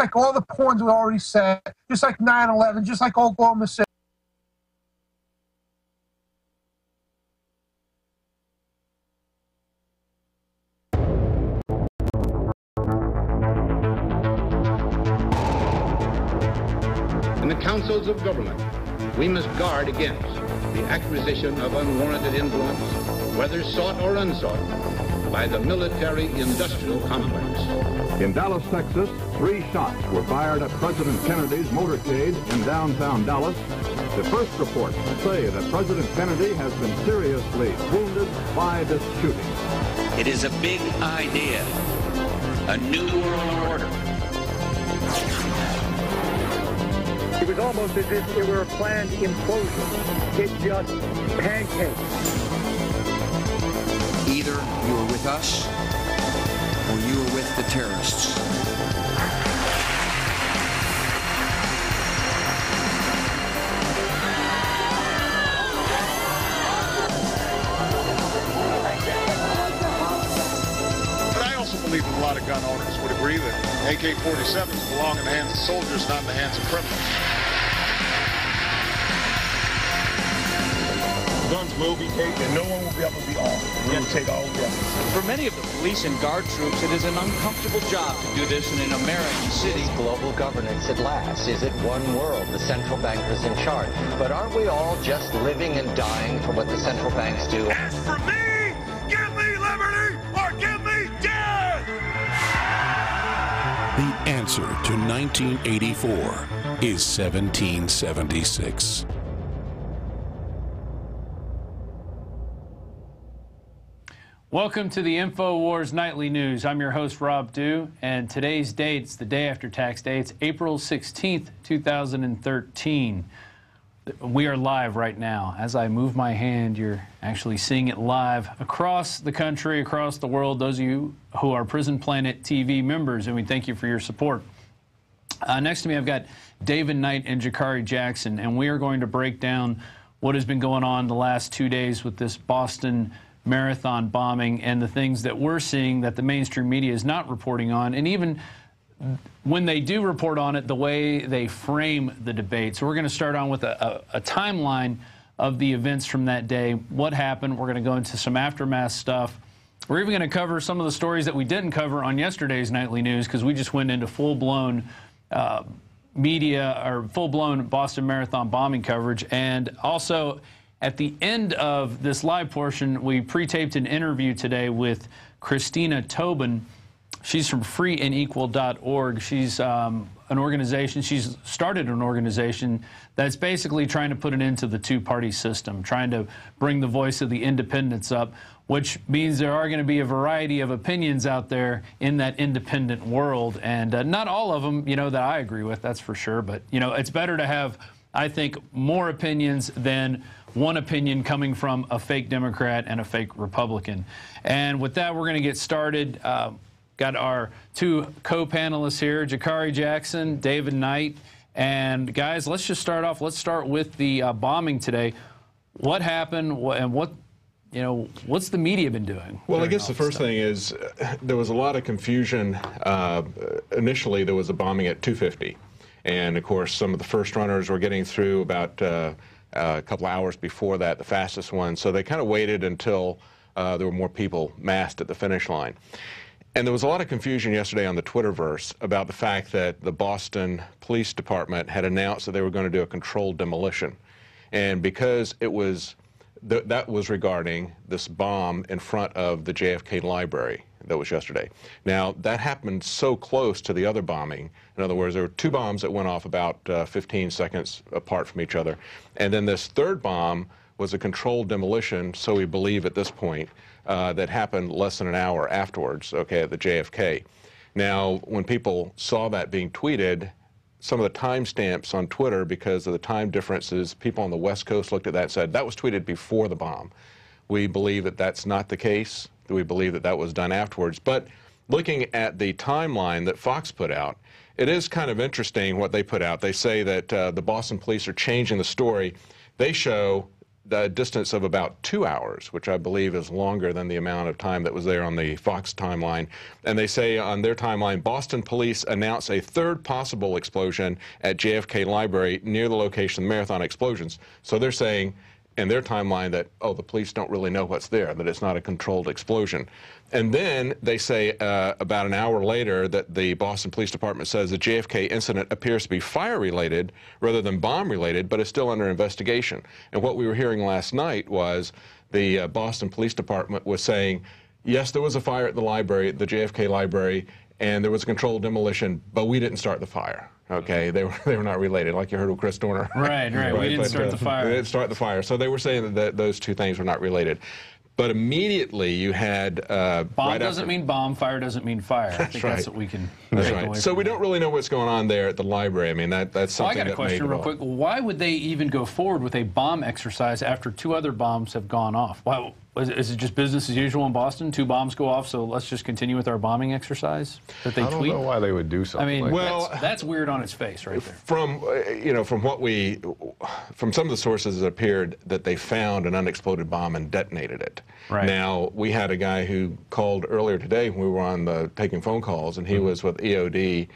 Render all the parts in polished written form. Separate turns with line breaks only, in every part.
like all the porns we already said, just like 9/11, just like Oklahoma City.
In the councils of government, we must guard against the acquisition of unwarranted influence, whether sought or unsought, by the military-industrial complex.
In Dallas, Texas, 3 shots were fired at President Kennedy's motorcade in downtown Dallas. The first reports say that President Kennedy has been seriously wounded by this shooting.
It is a big idea, a new world order.
It was almost as if it were a planned implosion. It just pancaked.
Either you are with us or you are with the terrorists.
But I also believe that a lot of gun owners would agree that AK-47s belong in the hands of soldiers, not in the hands of criminals.
Guns will be taken. No one will be able to be armed. We will take all guns.
For many of the police and guard troops, it is an uncomfortable job to do this in an American city.
Global governance at last. Is it one world? The central bankers in charge. But aren't we all just living and dying for what the central banks do?
As for me, give me liberty or give me death!
The answer to 1984 is 1776.
Welcome to the Infowars Nightly News. I'm your host, Rob Dew, and today's date, it's the day after tax day. It's April 16th, 2013. We are live right now. As I move my hand, you're actually seeing it live across the country, across the world, those of you who are Prison Planet TV members, and we thank you for your support. Next to me, I've got David Knight and Jakari Jackson, and we are going to break down what has been going on the last 2 days with this Boston Marathon bombing and the things that we're seeing that the mainstream media is not reporting on, and even when they do report on it, the way they frame the debate. So we're going to start on with a timeline of the events from that day, what happened. We're going to go into some aftermath stuff. We're even going to cover some of the stories that we didn't cover on yesterday's Nightly News because we just went into full-blown media or full-blown Boston Marathon bombing coverage. And also, at the end of this live portion, we pre-taped an interview today with Christina Tobin. She's from freeandequal.org. She's an organization, she's started an organization that's basically trying to put an end to the two-party system, trying to bring the voice of the independents up, which means there are going to be a variety of opinions out there in that independent world. And not all of them, you know, that I agree with, that's for sure. But, you know, it's better to have, I think, more opinions than one opinion coming from a fake Democrat and a fake Republican. And with that, we're going to get started. Got our 2 co-panelists here, Jakari Jackson, David Knight. And guys, let's just start off. Let's start with the bombing today. What happened and what, you know, what's the media been doing?
Well, I guess the first thing is there was a lot of confusion. Initially, there was a bombing at 2:50. And, of course, some of the first runners were getting through about a couple hours before that, the fastest one. So they kind of waited until there were more people massed at the finish line. And there was a lot of confusion yesterday on the Twitterverse about the fact that the Boston Police Department had announced that they were going to do a controlled demolition. And because it was, that was regarding this bomb in front of the JFK library that was yesterday. Now, that happened so close to the other bombing. In other words, there were 2 bombs that went off about 15 seconds apart from each other. And then this third bomb was a controlled demolition, so we believe at this point, that happened less than an hour afterwards, okay, at the JFK. Now, when people saw that being tweeted, some of the timestamps on Twitter, because of the time differences, people on the West Coast looked at that and said, that was tweeted before the bomb. We believe that that's not the case. We believe that that was done afterwards. But looking at the timeline that Fox put out, it is kind of interesting what they put out. They say that the Boston police are changing the story. They show a distance of about 2 hours, which I believe is longer than the amount of time that was there on the Fox timeline. And they say on their timeline, Boston police announced a third possible explosion at JFK Library near the location of the marathon explosions. So they're saying in their timeline that, oh, the police don't really know what's there, that it's not a controlled explosion. And then they say about an hour later that the Boston Police Department says the JFK incident appears to be fire-related rather than bomb-related, but is still under investigation. And what we were hearing last night was the Boston Police Department was saying, yes, there was a fire at the library, the JFK library, and there was a controlled demolition, but we didn't start the fire. Okay, they were not related, like you heard with Chris Dorner.
Right. We didn't start the fire.
We didn't start the fire. So they were saying that those two things were not related. But immediately you had
bomb doesn't mean bomb, fire doesn't mean fire. I think that's what we can take away.
So we don't really know what's going on there at the library. I mean, that's something that
I got a question real quick. Why would they even go forward with a bomb exercise after 2 other bombs have gone off? Why, is it just business as usual in Boston? 2 bombs go off, so let's just continue with our bombing exercise that they tweet?
I don't know why they would do something.
I mean,
like
that's weird on its face, right there.
From from some of the sources, it appeared that they found an unexploded bomb and detonated it.
Right.
Now, we had a guy who called earlier today when we were on taking phone calls, and he was with EOD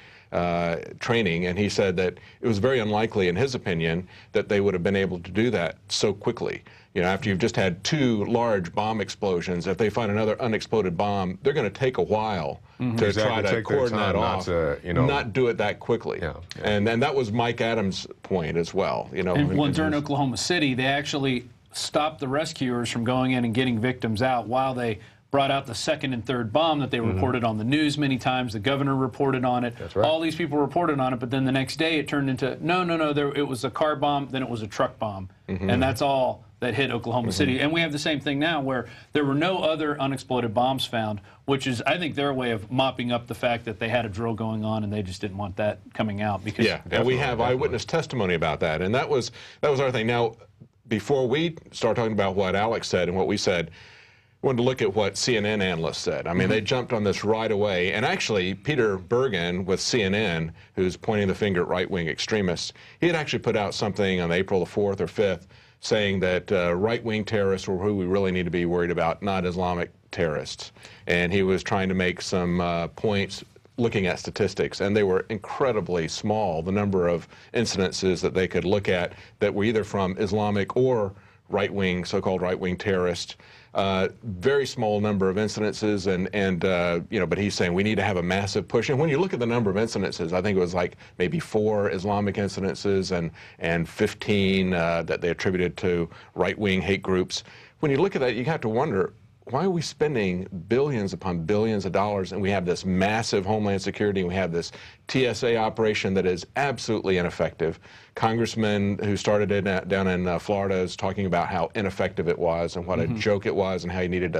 training, and he said that it was very unlikely, in his opinion, that they would have been able to do that so quickly. You know, after you've just had 2 large bomb explosions, if they find another unexploded bomb, they're going to take a while to try to cordon that off, not do it that quickly. And that was Mike Adams' point as well. You know,
and during Oklahoma City, they actually stopped the rescuers from going in and getting victims out while they brought out the 2nd and 3rd bomb that they reported on the news many times. The governor reported on it.
That's right.
All these people reported on it, but then the next day it turned into, no, it was a car bomb, then it was a truck bomb. And that's all that hit Oklahoma City. And we have the same thing now where there were no other unexploded bombs found, which is, I think, their way of mopping up the fact that they had a drill going on and they just didn't want that coming out. Because
and we have eyewitness testimony about that. And that was our thing. Now, before we start talking about what Alex said and what we said, I wanted to look at what CNN analysts said. I mean, they jumped on this right away. And actually, Peter Bergen with CNN, who's pointing the finger at right-wing extremists, he had actually put out something on April the 4th or 5th saying that right-wing terrorists were who we really need to be worried about, not Islamic terrorists. And he was trying to make some points looking at statistics, and they were incredibly small, the number of incidences that they could look at that were either from Islamic or right-wing, so-called right-wing terrorists. Very small number of incidences, but he's saying we need to have a massive push. And when you look at the number of incidences, I think it was like maybe 4 Islamic incidences and 15 that they attributed to right-wing hate groups. When you look at that, you have to wonder, why are we spending billions upon billions of dollars, and we have this massive Homeland Security, and we have this TSA operation that is absolutely ineffective? Congressman who started it down in Florida is talking about how ineffective it was and what a joke it was and how he needed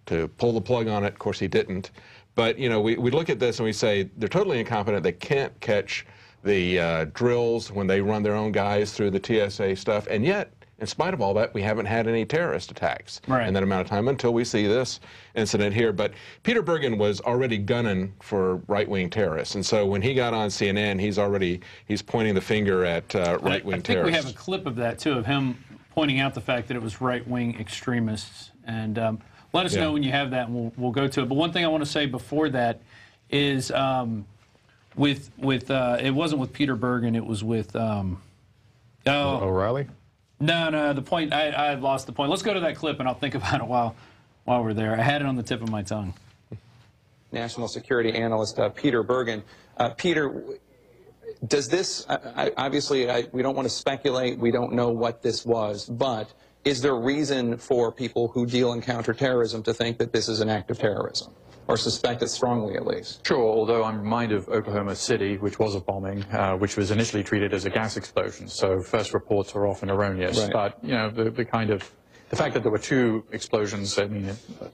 to pull the plug on it. Of course, he didn't. But, you know, we look at this and we say they're totally incompetent. They can't catch the drills when they run their own guys through the TSA stuff, and yet, in spite of all that, we haven't had any terrorist attacks in that amount of time until we see this incident here. But Peter Bergen was already gunning for right-wing terrorists, and so when he got on CNN, he's pointing the finger at right-wing terrorists.
I think we have a clip of that too, of him pointing out the fact that it was right-wing extremists. And let us know when you have that, and we'll go to it. But one thing I want to say before that is it wasn't with Peter Bergen, it was with
O'Reilly.
No, the point, I lost the point. Let's go to that clip, and I'll think about it while we're there. I had it on the tip of my tongue.
National security analyst Peter Bergen. Peter, does this, obviously, we don't want to speculate. We don't know what this was, but is there reason for people who deal in counterterrorism to think that this is an act of terrorism? Or suspect it strongly, at least?
Sure, although I'm reminded of Oklahoma City, which was a bombing, which was initially treated as a gas explosion. So first reports are often erroneous.
Right.
But, you know, the fact that there were 2 explosions, I mean,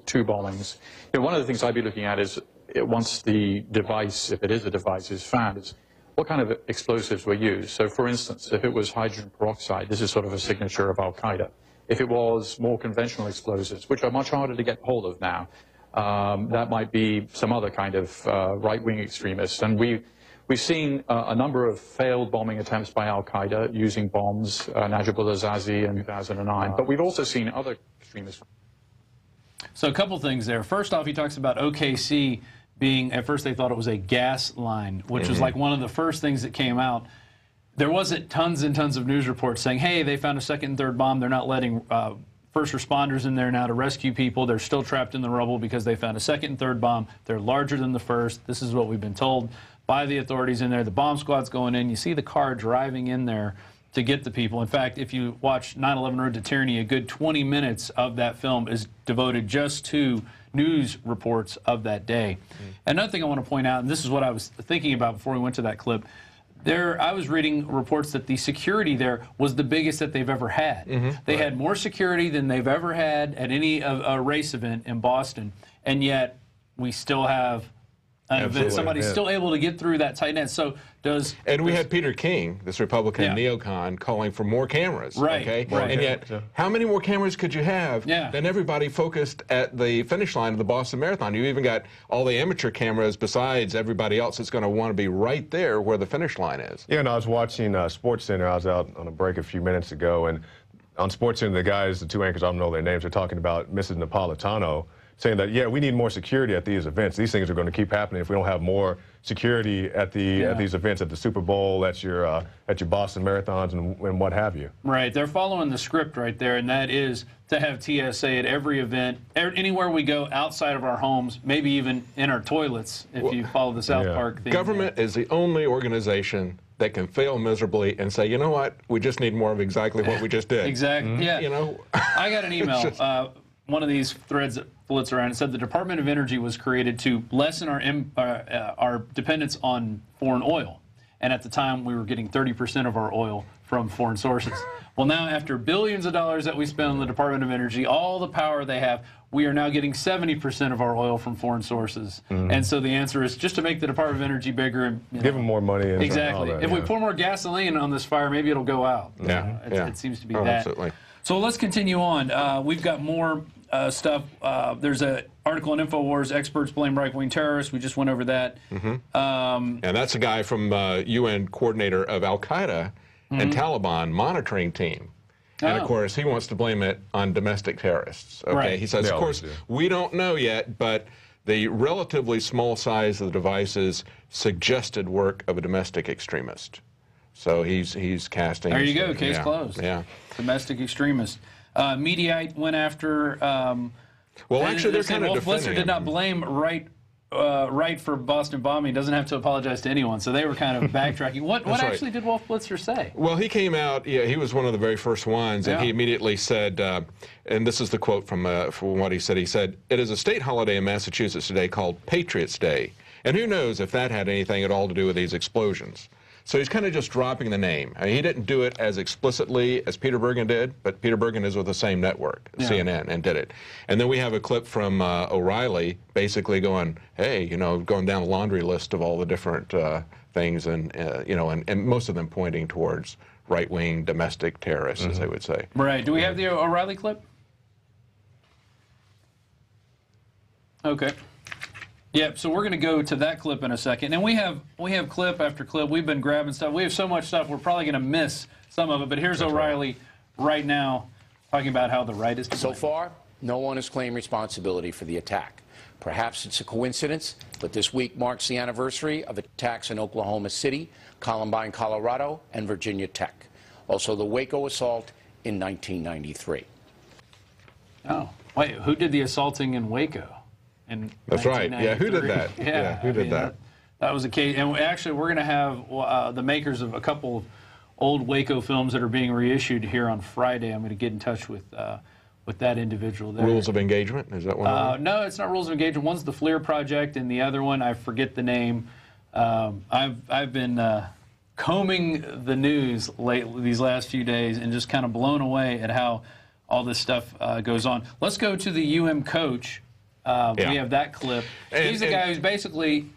2 bombings. You know, one of the things I'd be looking at is, once the device, if it is a device, is found, is what kind of explosives were used. So, for instance, if it was hydrogen peroxide, this is sort of a signature of Al-Qaeda. If it was more conventional explosives, which are much harder to get hold of now, that might be some other kind of right-wing extremists. And we We've seen a number of failed bombing attempts by al-Qaeda using bombs, Najib al-Azazi in 2009, but we've also seen other extremists.
So a couple things there. First off, he talks about OKC being, at first they thought it was a gas line, which was like one of the first things that came out. There wasn't tons and tons of news reports saying, hey, they found a second and third bomb. They're not letting first responders in there now to rescue people. They're still trapped in the rubble because they found a second and third bomb. They're larger than the first. This is what we've been told by the authorities in there. The bomb squad's going in. You see the car driving in there to get the people. In fact, if you watch 9/11 Road to Tyranny, a good 20 minutes of that film is devoted just to news reports of that day. Another thing I want to point out, and this is what I was thinking about before we went to that clip, I was reading reports that the security there was the biggest that they've ever had. They had more security than they've ever had at any race event in Boston, and yet we still have an event. Somebody's still able to get through that tight net. So and
we had Peter King, this Republican neocon, calling for more cameras.
Right.
Okay. And yet, how many more cameras could you have? Then everybody focused at the finish line of the Boston Marathon. You even got all the amateur cameras besides everybody else that's going to want to be right there where the finish line is.
Yeah, and I was watching SportsCenter. I was out on a break a few minutes ago, and on SportsCenter, the guys, the two anchors, I don't know their names, are talking about Mrs. Napolitano, saying that, yeah, we need more security at these events. These things are going to keep happening if we don't have more security at these events, at the Super Bowl, at your Boston Marathons, and what have you.
Right. They're following the script right there, and that is to have TSA at every event, anywhere we go outside of our homes, maybe even in our toilets, if you follow the South Park theme.
Government is the only organization that can fail miserably and say, you know what, we just need more of exactly what we just did.
Exactly. Yeah.
You know?
I got an email. One of these threads that floats around, it said the Department of Energy was created to lessen our dependence on foreign oil. And at the time, we were getting 30% of our oil from foreign sources. Well, now, after billions of dollars that we spend on the Department of Energy, all the power they have, we are now getting 70% of our oil from foreign sources. And so the answer is just to make the Department of Energy bigger. And,
give them more money. And
exactly.
all that,
if we pour more gasoline on this fire, maybe it'll go out. It seems to be that.
Absolutely.
So let's continue on. We've got more stuff. There's an article in Infowars, experts blame right-wing terrorists. We just went over that.
And that's a guy from UN coordinator of al-Qaeda and Taliban monitoring team. And, of course, he wants to blame it on domestic terrorists. Okay, he says, of course, we don't know yet, but the relatively small size of the devices suggested work of a domestic extremist. So he's casting.
There you go. Case closed.
Yeah.
Domestic extremist. Mediaite went after.
Well, actually, they're kind of
Wolf Blitzer did not blame Wright for Boston bombing. He doesn't have to apologize to anyone. So they were kind of backtracking. What actually did Wolf Blitzer say?
Well, he came out. Yeah, he was one of the very first ones, and he immediately said, and this is the quote from what he said. He said, "It is a state holiday in Massachusetts today called Patriots' Day, and who knows if that had anything at all to do with these explosions." So he's kind of just dropping the name. I mean, he didn't do it as explicitly as Peter Bergen did, but Peter Bergen is with the same network, CNN, and did it. And then we have a clip from O'Reilly basically going, hey, you know, going down the laundry list of all the different things, and you know, and most of them pointing towards right-wing domestic terrorists, as they would say.
Right. Do we have the O'Reilly clip? Okay. Yep, so we're going to go to that clip in a second. And we have clip after clip. We've been grabbing stuff. We have so much stuff, we're probably going to miss some of it. But here's O'Reilly right now talking about how the right is to blame.
So far, no one has claimed responsibility for the attack. Perhaps it's a coincidence, but this week marks the anniversary of attacks in Oklahoma City, Columbine, Colorado, and Virginia Tech. Also the Waco assault in 1993.
Oh, wait, who did the assaulting in Waco?
That's right. Yeah, who did that?
Yeah,
who did that?
That was a case. And actually, we're going to have the makers of a couple of old Waco films that are being reissued here on Friday. I'm going to get in touch with that individual there.
Rules of Engagement? Is that one?
No, it's not Rules of Engagement. One's the FLIR Project, and the other one, I forget the name. I've been combing the news these last few days and just kind of blown away at how all this stuff goes on. Let's go to the UM coach. We have that clip. He's a guy who's basically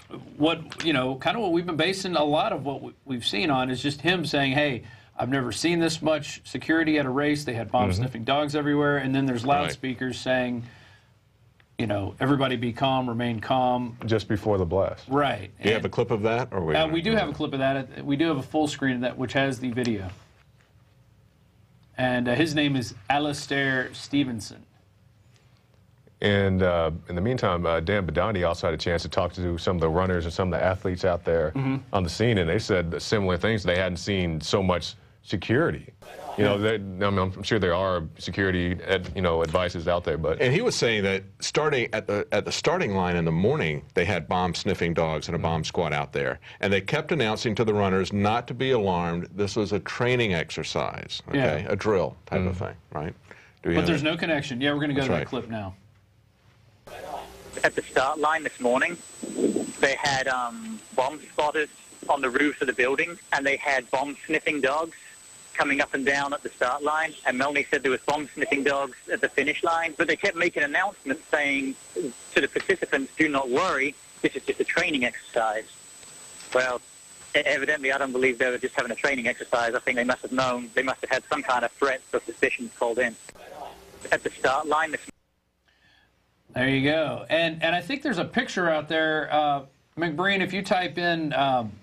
kind of what we've been basing a lot of what we've seen on is just him saying, hey, I've never seen this much security at a race. They had bomb-sniffing dogs everywhere. And then there's loudspeakers saying, you know, everybody be calm, remain calm.
Just before the blast.
Right.
Do you have a clip of that? Or
we do have a clip of that. We do have a full screen of that, which has the video. And his name is Alistair Stevenson.
And in the meantime, Dan Badani also had a chance to talk to some of the runners and some of the athletes out there on the scene, and they said similar things. They hadn't seen so much security. You know, I mean, I'm sure there are security, advices out there, but.
And he was saying that starting at the starting line in the morning, they had bomb sniffing dogs and a bomb squad out there, and they kept announcing to the runners not to be alarmed. This was a training exercise, okay, a drill type of thing, right?
But there's no connection. Yeah, we're going to go to that clip now.
At the start line this morning, they had bomb spotters on the roofs of the building, and they had bomb sniffing dogs coming up and down at the start line. And Melanie said there was bomb sniffing dogs at the finish line, but they kept making announcements saying to the participants, do not worry, this is just a training exercise. Well, evidently I don't believe they were just having a training exercise. I think they must have known, they must have had some kind of threats or suspicions called in. At the start line this
There you go. And I think there's a picture out there, McBreen, if you type in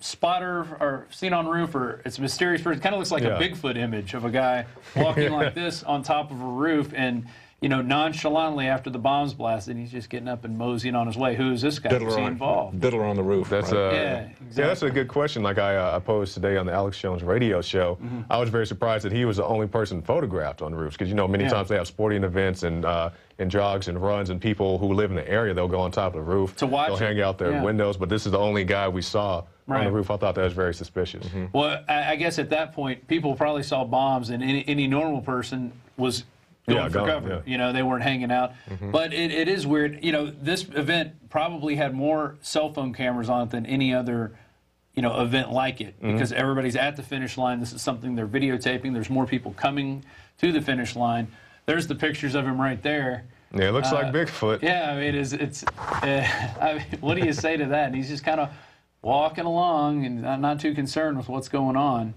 spotter or seen on roof, or it's a mysterious person, it kind of looks like a Bigfoot image of a guy walking like this on top of a roof, and, you know, nonchalantly after the bombs blasted, he's just getting up and moseying on his way. Who is this guy? Is he involved?
Diddler on the roof.
That's
right?
Yeah, that's a good question. Like I posed today on the Alex Jones radio show, I was very surprised that he was the only person photographed on roofs, because, you know, many times they have sporting events and jogs and runs, and people who live in the area, they'll go on top of the roof.
To watch
They'll hang out their windows, but this is the only guy we saw on the roof. I thought that was very suspicious.
Well, I guess at that point, people probably saw bombs, and any normal person was going for cover. You know, they weren't hanging out. But it is weird. You know, this event probably had more cell phone cameras on it than any other, you know, event like it, because everybody's at the finish line. This is something they're videotaping. There's more people coming to the finish line. There's the pictures of him right there.
Yeah, it looks like Bigfoot.
Yeah, I mean, I mean, what do you say to that? And he's just kind of walking along and not too concerned with what's going on.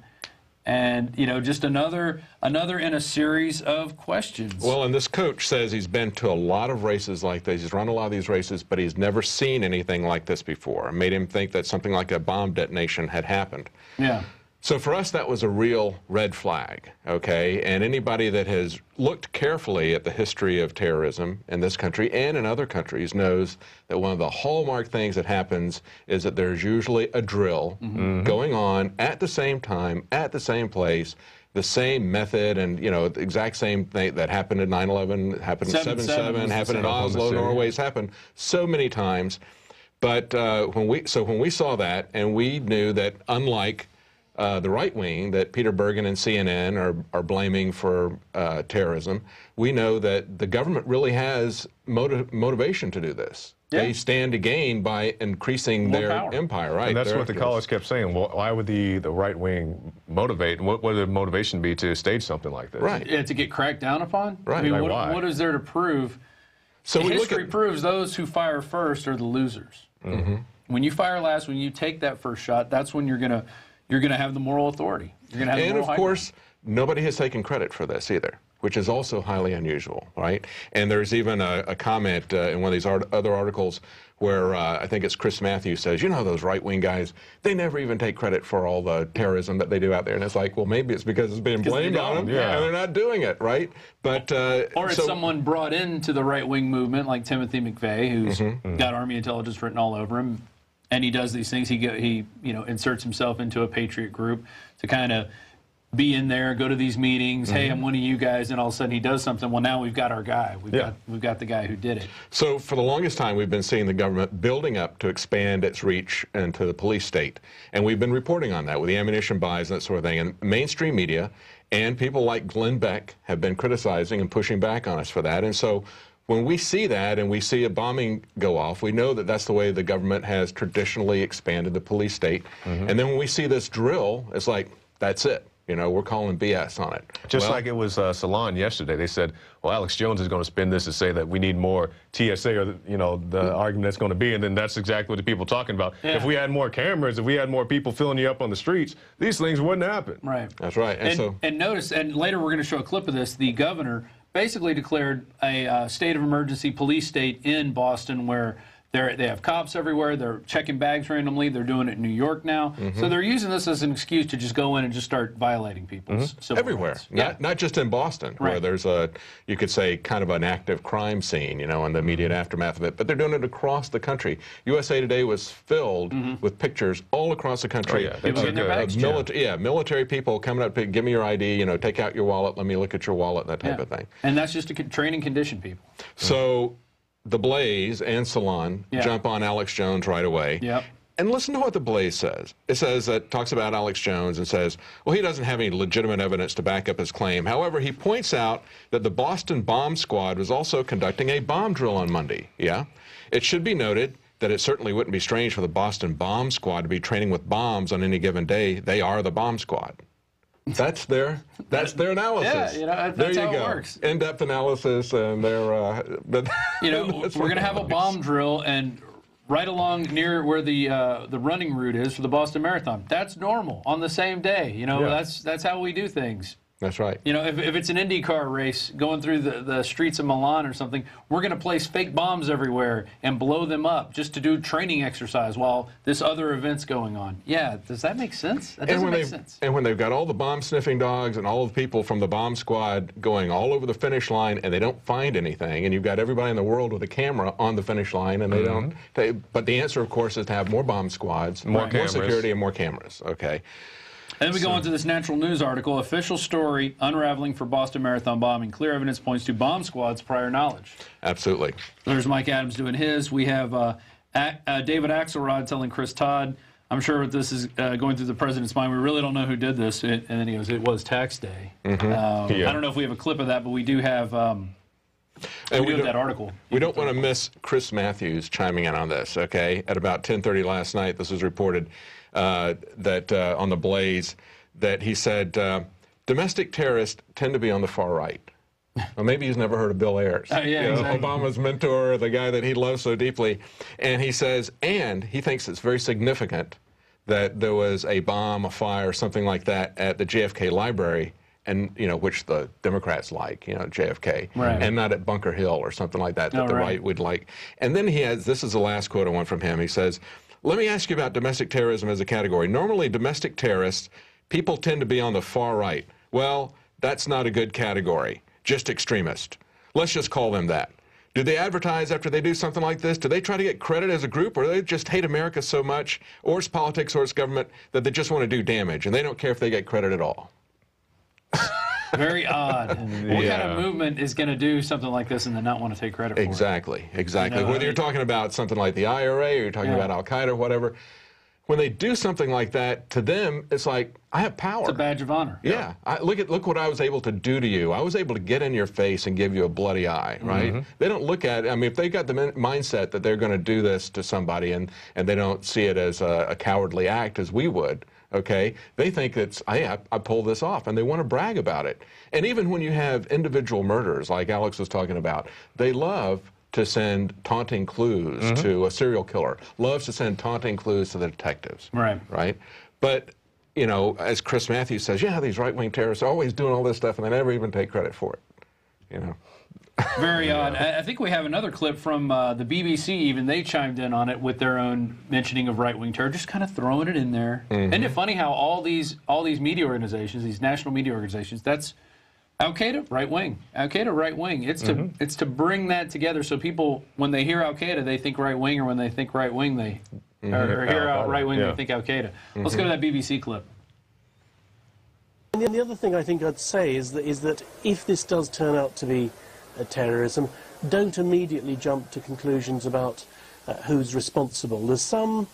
And, you know, just another in a series of questions.
Well, and this coach says he's been to a lot of races like this. He's run a lot of these races, but he's never seen anything like this before. It made him think that something like a bomb detonation had happened.
Yeah.
So for us, that was a real red flag, okay? And anybody that has looked carefully at the history of terrorism in this country and in other countries knows that one of the hallmark things that happens is that there's usually a drill going on at the same time, at the same place, the same method, and, you know, the exact same thing that happened at 9/11, happened at 7/7, happened in Oslo, Norway, happened so many times. But when we saw that, and we knew that unlike the right wing that Peter Bergen and CNN are blaming for terrorism, we know that the government really has motivation to do this. They stand to gain by increasing their empire, right?
And that's what the callers kept saying. Well, why would the right wing motivate? And what would the motivation be to stage something like this?
Right. Yeah, to get cracked down upon?
Right.
I mean,
why?
What is there to prove? So history proves those who fire first are the losers. When you fire last, when you take that first shot, that's when you're gonna have the moral authority. You're gonna have the moral
of course, nobody has taken credit for this either, which is also highly unusual, right? And there's even a comment in one of these other articles where I think it's Chris Matthews says, you know, those right-wing guys, they never even take credit for all the terrorism that they do out there. And it's like, well, maybe it's because it's being blamed on them, and they're not doing it, right? But
or it's someone brought into the right-wing movement, like Timothy McVeigh, who's got Army intelligence written all over him, and he does these things. He inserts himself into a patriot group to kind of be in there, go to these meetings. Hey, I'm one of you guys, and all of a sudden he does something. Well, now we've got our guy. We've got the guy who did it.
So for the longest time, we've been seeing the government building up to expand its reach into the police state, and we've been reporting on that with the ammunition buys and that sort of thing. And mainstream media and people like Glenn Beck have been criticizing and pushing back on us for that. And so when we see that and we see a bombing go off, we know that that's the way the government has traditionally expanded the police state. And then when we see this drill, it's like, that's it. You know, we're calling BS on it.
Just like it was Salon yesterday. They said, well, Alex Jones is going to spin this to say that we need more TSA, or, you know, the argument that's going to be. And then that's exactly what the people are talking about.
Yeah.
If we had more cameras, if we had more people filling you up on the streets, these things wouldn't happen.
Right.
That's right.
And notice, and later we're going to show a clip of this, the governor basically declared a state of emergency police state in Boston where they have cops everywhere. They're checking bags randomly. They're doing it in New York now. So they're using this as an excuse to just go in and just start violating people's civil
everywhere.
rights.
Not just in Boston, where there's you could say, kind of an active crime scene, you know, in the immediate aftermath of it. But they're doing it across the country. USA Today was filled with pictures all across the country.
People getting their bags checked.
Military people coming up to give me your ID, you know, take out your wallet, let me look at your wallet, that type of thing.
And that's just to train and condition people.
So The Blaze and Salon jump on Alex Jones right away. And listen to what The Blaze says. It says that talks about Alex Jones and says, well, he doesn't have any legitimate evidence to back up his claim. However, he points out that the Boston Bomb Squad was also conducting a bomb drill on Monday. It should be noted that it certainly wouldn't be strange for the Boston Bomb Squad to be training with bombs on any given day. They are the bomb squad. That's their analysis.
Yeah, you know,
there
that's
you
how
go.
It works.
In-depth analysis, and they're.
You know, we're going to have a bomb drill, and right along near where the running route is for the Boston Marathon. That's normal on the same day. You know, that's how we do things.
That's right.
You know, if it's an IndyCar race going through the streets of Milan or something, we're going to place fake bombs everywhere and blow them up just to do training exercise while this other event's going on. Yeah, does that make sense? That doesn't make sense.
And when they've got all the bomb-sniffing dogs and all the people from the bomb squad going all over the finish line and they don't find anything, and you've got everybody in the world with a camera on the finish line and they don't... but the answer, of course, is to have more bomb squads, more security, and more cameras. Okay.
And then we go on to this Natural News article, official story unraveling for Boston Marathon bombing. Clear evidence points to bomb squad's prior knowledge.
Absolutely.
There's Mike Adams doing his. We have David Axelrod telling Chris Todd, I'm sure this is going through the president's mind. We really don't know who did this. And then he goes, it was tax day. I don't know if we have a clip of that, but we do have, that article.
We don't want to miss Chris Matthews chiming in on this, okay? At about 10:30 last night, this was reported that on The Blaze, that he said, domestic terrorists tend to be on the far right. Well, maybe he's never heard of Bill Ayers,
exactly.
Obama's mentor, the guy that he loves so deeply. And he says, and he thinks it's very significant that there was a bomb, a fire, something like that at the JFK library, and which the Democrats like, JFK, and not at Bunker Hill or something like that the right would like. And then he has, this is the last quote I want from him. He says, let me ask you about domestic terrorism as a category. Normally, domestic terrorists, people tend to be on the far right. Well, that's not a good category. Just extremist. Let's just call them that. Do they advertise after they do something like this? Do they try to get credit as a group, or do they just hate America so much, or its politics or its government, that they just want to do damage, and they don't care if they get credit at all?
Very odd. What kind of movement is going to do something like this and then not want to take credit for it?
Exactly.
You know,
Whether you're talking about something like the IRA or you're talking about Al-Qaeda or whatever, when they do something like that, to them, it's like, I have power.
It's a badge of honor.
Yeah. Look what I was able to do to you. I was able to get in your face and give you a bloody eye, right? They don't look at it. I mean, if they got the mindset that they're going to do this to somebody and they don't see it as a cowardly act as we would, okay, they think it's, I pulled this off, and they want to brag about it. And even when you have individual murders, like Alex was talking about, they love to send taunting clues to a serial killer, loves to send taunting clues to the detectives. Right? But, as Chris Matthews says, these right-wing terrorists are always doing all this stuff, and they never even take credit for it,
Very odd. I think we have another clip from the BBC. Even they chimed in on it with their own mentioning of right-wing terror, just kind of throwing it in there. Isn't it funny how all these media organizations, these national media organizations, that's Al-Qaeda, right-wing. Al-Qaeda, right-wing. It's to bring that together so people, when they hear Al-Qaeda, they think right-wing, or when they think right-wing, they or hear right-wing, they think Al-Qaeda. Let's go to that BBC clip.
And the other thing I think I'd say is that if this does turn out to be terrorism, don't immediately jump to conclusions about who's responsible. There's some...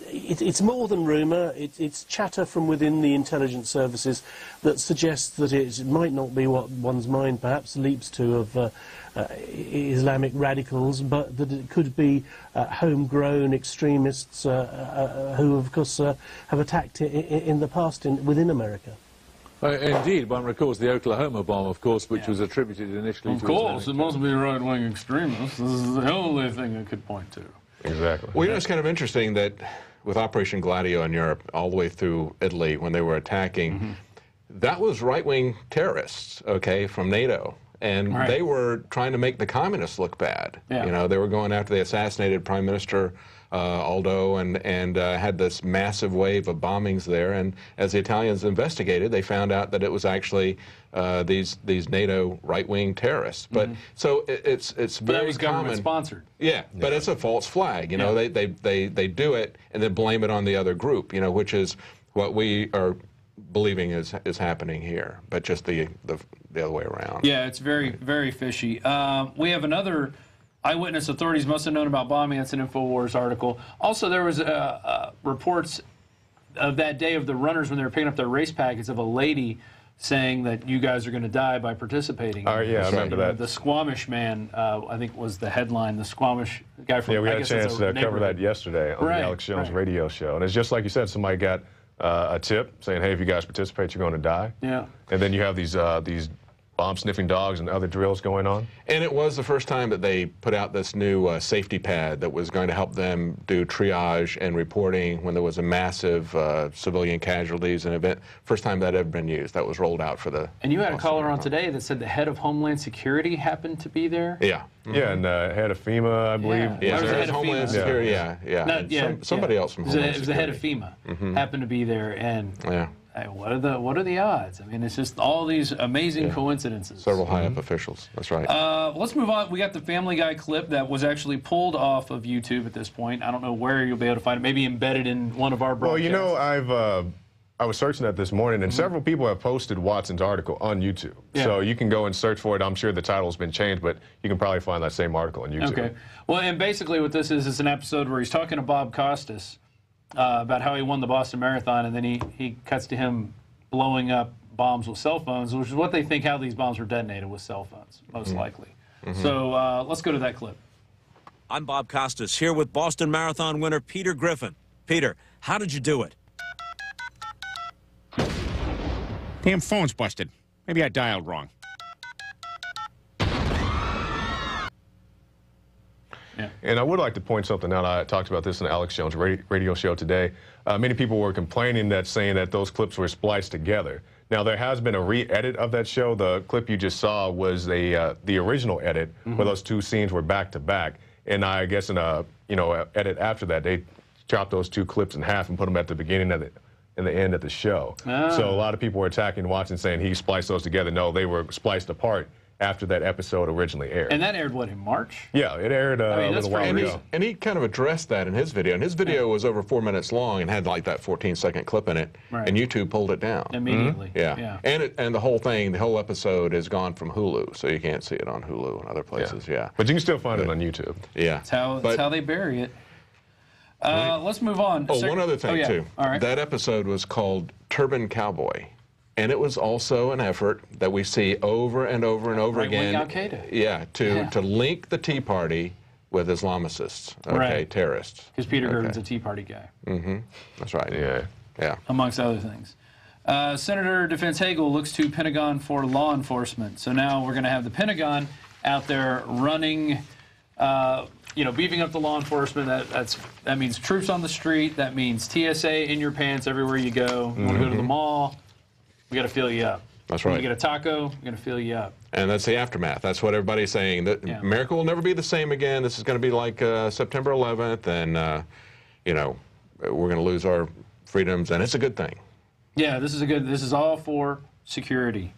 It's more than rumour, it's chatter from within the intelligence services that suggests that it might not be what one's mind perhaps leaps to of Islamic radicals, but that it could be homegrown extremists who, of course, have attacked in the past within America.
Indeed, one recalls the Oklahoma bomb, of course, which was attributed initially to...
Of course, it must be right-wing extremists. This is the only thing I could point to.
Exactly.
Well, it's kind of interesting that with Operation Gladio in Europe, all the way through Italy, when they were attacking, that was right-wing terrorists, okay, from NATO. and they were trying to make the communists look bad.
Yeah.
You know, they were going after the assassinated Prime Minister Aldo, and had this massive wave of bombings there. And as the Italians investigated, they found out that it was actually these NATO right-wing terrorists. But so it's very
that was government sponsored.
Yeah, but it's a false flag. You know, they do it and then blame it on the other group. You know, which is what we are believing is happening here, but just the other way around.
Yeah, it's very fishy. We have another eyewitness authorities must have known about bombing. That's an Infowars article. Also, there was reports of that day of the runners when they were picking up their race packets of a lady saying that you guys are going to die by participating.
Oh, yeah, I remember that.
The Squamish man, I think, was the headline. The Squamish guy from,
yeah, we had a chance to cover that yesterday on the Alex Jones radio show. And it's just like you said, somebody got a tip saying, hey, if you guys participate, you're going to die.
Yeah.
And then you have these bomb-sniffing dogs and other drills going on.
And it was the first time that they put out this new safety pad that was going to help them do triage and reporting when there was a massive civilian casualties and event. First time that had ever been used. That was rolled out for the...
And you had a caller on today that said the head of Homeland Security happened to be there?
Yeah.
Yeah, and head of FEMA, I believe.
Yeah,
was the head of
Homeland
FEMA.
Security, yeah. Somebody else from Homeland Security.
It was the head of FEMA happened to be there, and hey, what are the odds? I mean, it's just all these amazing coincidences.
Several high-up officials. That's right.
Let's move on. We got the Family Guy clip that was actually pulled off of YouTube at this point. I don't know where you'll be able to find it. Maybe embedded in one of our broadcasts.
Well, you know, I was searching that this morning, and several people have posted Watson's article on YouTube.
Yeah.
So you can go and search for it. I'm sure the title's been changed, but you can probably find that same article on YouTube.
Okay. Well, and basically what this is an episode where he's talking to Bob Costas about how he won the Boston Marathon, and then he cuts to him blowing up bombs with cell phones, which is what they think how these bombs were detonated, with cell phones, most likely. So let's go to that clip.
I'm Bob Costas, here with Boston Marathon winner Peter Griffin. Peter, how did you do it?
Damn phone's busted. Maybe I dialed wrong.
And I would like to point something out. I talked about this in the Alex Jones radio show today. Many people were complaining saying that those clips were spliced together. Now, there has been a re-edit of that show. The clip you just saw was the original edit where those two scenes were back to back. And I guess in a edit after that, they chopped those two clips in half and put them at the beginning of and the end of the show. So a lot of people were attacking Watson, saying he spliced those together. No, they were spliced apart after that episode originally aired.
And that aired, what, in March?
Yeah, it aired a little while ago.
And he kind of addressed that in his video. And his video was over 4 minutes long and had like that 14-second clip in it.
Right.
And YouTube pulled it down.
Immediately.
Yeah. And the whole thing, the whole episode is gone from Hulu. So you can't see it on Hulu and other places. Yeah.
But you can still find it on YouTube.
Yeah.
That's how they bury it. Let's move on.
Oh, one other thing, too.
All right.
That episode was called Turban Cowboy. And it was also an effort that we see over and over and over again.
Al-Qaeda.
Yeah, to link the Tea Party with Islamicists, terrorists.
Because Peter Gergen's a Tea Party guy.
That's right. Yeah.
Amongst other things. Senator Defense Hagel looks to Pentagon for law enforcement. So now we're going to have the Pentagon out there running, beefing up the law enforcement. That means troops on the street. That means TSA in your pants everywhere you go. You want to go to the mall, we got to fill you up.
That's right.
When you get a taco, we're going to fill you up.
And that's the aftermath. That's what everybody's saying. That America will never be the same again. This is going to be like September 11th, and we're going to lose our freedoms, and it's a good thing.
Yeah, this is all for security.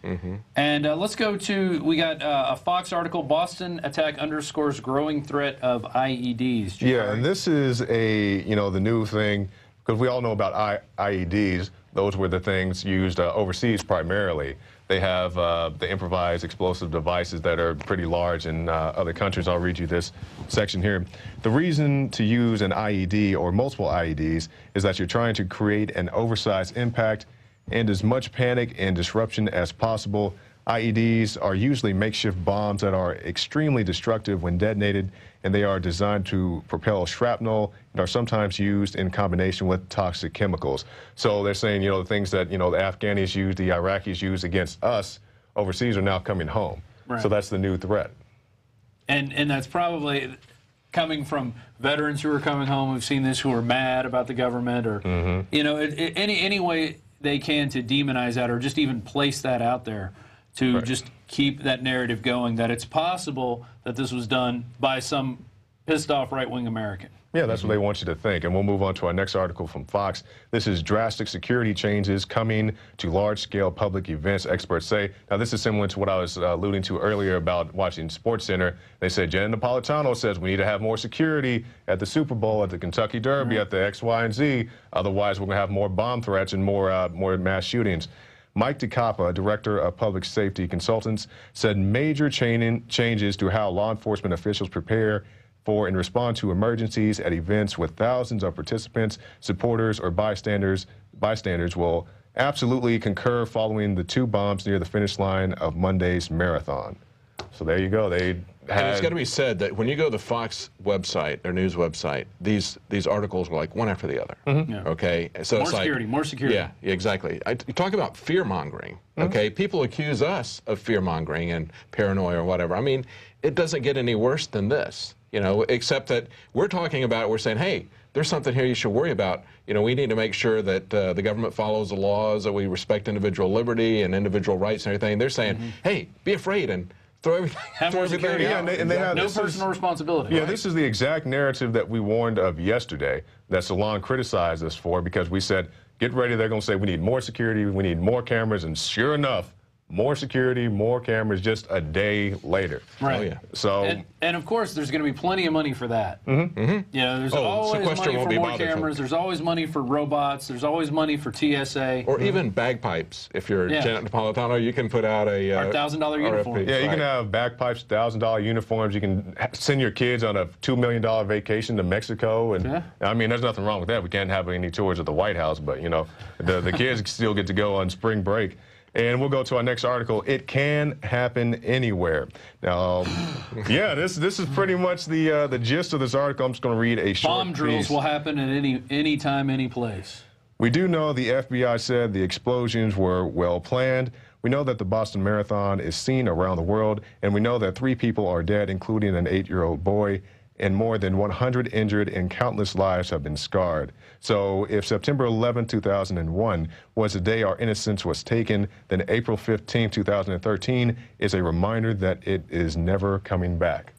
And let's go to, we got a Fox article, Boston attack underscores growing threat of IEDs.
Yeah, and this is the new thing, because we all know about IEDs. Those were the things used overseas primarily. They have the improvised explosive devices that are pretty large in other countries. I'll read you this section here. The reason to use an IED or multiple IEDs is that you're trying to create an oversized impact and as much panic and disruption as possible. IEDs are usually makeshift bombs that are extremely destructive when detonated, and they are designed to propel shrapnel and are sometimes used in combination with toxic chemicals. So they're saying, the things that, the Afghanis use, the Iraqis use against us overseas are now coming home.
Right.
So that's the new threat.
And that's probably coming from veterans who are coming home who've seen this, who are mad about the government, or, any way they can to demonize that or just even place that out there. to just keep that narrative going, that it's possible that this was done by some pissed-off right-wing American.
Yeah, that's what they want you to think. And we'll move on to our next article from Fox. This is drastic security changes coming to large-scale public events, experts say. Now, this is similar to what I was alluding to earlier about watching SportsCenter. They said Jen Napolitano says we need to have more security at the Super Bowl, at the Kentucky Derby, at the X, Y, and Z. Otherwise, we're going to have more bomb threats and more mass shootings. Mike DeCappa, director of public safety consultants, said major changes to how law enforcement officials prepare for and respond to emergencies at events with thousands of participants, supporters, or bystanders will absolutely concur following the 2 bombs near the finish line of Monday's marathon. So there you go.
And it's got to be said that when you go to the Fox website, their news website, these articles are like one after the other. Okay, so
More
it's
security,
like,
more security.
Yeah, exactly. You talk about fear mongering. Okay, people accuse us of fear mongering and paranoia or whatever. I mean, it doesn't get any worse than this. You know, except that we're talking about, we're saying, hey, there's something here you should worry about. You know, we need to make sure that the government follows the laws, that we respect individual liberty and individual rights and everything. They're saying, hey, be afraid and throw everything,
have more security.
Yeah, and they have
no personal responsibility.
Yeah,
right?
This is the exact narrative that we warned of yesterday that Salon criticized us for, because we said, get ready, they're going to say we need more security, we need more cameras, and sure enough, more security, more cameras just a day later.
Right.
Oh, yeah.
So,
and of course, there's going to be plenty of money for that. You know, there's always money for more cameras. There's always money for robots. There's always money for TSA.
Or even bagpipes. If you're Janet Napolitano, you can put out a
our $1,000 uniform.
Yeah, you can have bagpipes, $1,000 uniforms. You can send your kids on a $2 million vacation to Mexico. And I mean, there's nothing wrong with that. We can't have any tours of the White House, but you know, the kids still get to go on spring break. And we'll go to our next article. It can happen anywhere. Now, yeah, this is pretty much the gist of this article. I'm just going to read a short
Bomb drills
piece.
will happen at any time, any place.
We do know the FBI said the explosions were well planned. We know that the Boston Marathon is seen around the world, and we know that 3 people are dead, including an 8-year-old boy, and more than 100 injured, and countless lives have been scarred. So if September 11, 2001 was the day our innocence was taken, then April 15, 2013 is a reminder that it is never coming back.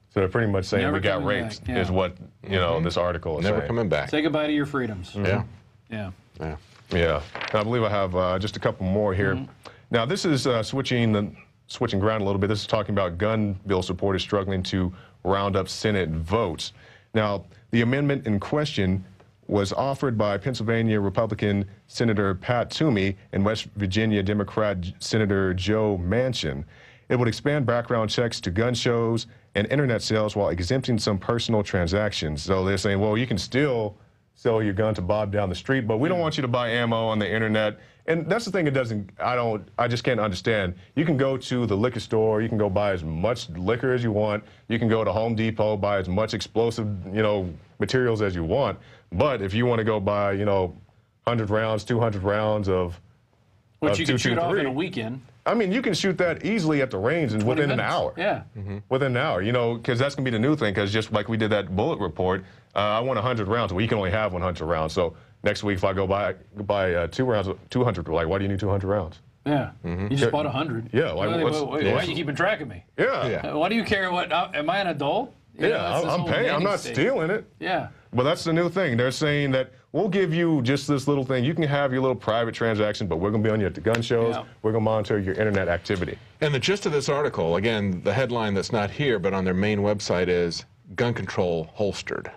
So they're pretty much saying
Never
we got
coming
raped,
back,
is what, you know, this article is
never
saying.
coming back.
Say goodbye to your freedoms.
Yeah.
Yeah.
Yeah.
Yeah. I believe I have just a couple more here. Now, this is switching ground a little bit. This is talking about gun bill supporters struggling to round up Senate votes. Now, the amendment in question was offered by Pennsylvania Republican Senator Pat Toomey and West Virginia Democrat Senator Joe Manchin. It would expand background checks to gun shows and internet sales while exempting some personal transactions. So they're saying, well, you can still sell your gun to Bob down the street, but we don't want you to buy ammo on the internet. And that's the thing I just can't understand. You can go to the liquor store, you can go buy as much liquor as you want, you can go to Home Depot, buy as much explosive, you know, materials as you want. But if you want to go buy, you know, 100 rounds, 200 rounds of
Which you can shoot off in a weekend.
I mean, you can shoot that easily at the range and within an hour.
Yeah.
Within an hour, you know, because that's going to be the new thing, because just like we did that bullet report, I want 100 rounds. Well, you can only have 100 rounds. So next week, if I go buy 2 rounds, 200, like, why do you need 200 rounds?
Yeah. You just bought 100.
Yeah.
Why are you keeping track of me?
Yeah.
Why do you care what, am I an adult?
I'm paying. I'm not stealing it.
Yeah.
But that's the new thing. They're saying that we'll give you just this little thing. You can have your little private transaction, but we're going to be on you at the gun shows. Yeah. We're going to monitor your internet activity.
And the gist of this article, again, the headline that's not here, but on their main website is gun control holstered.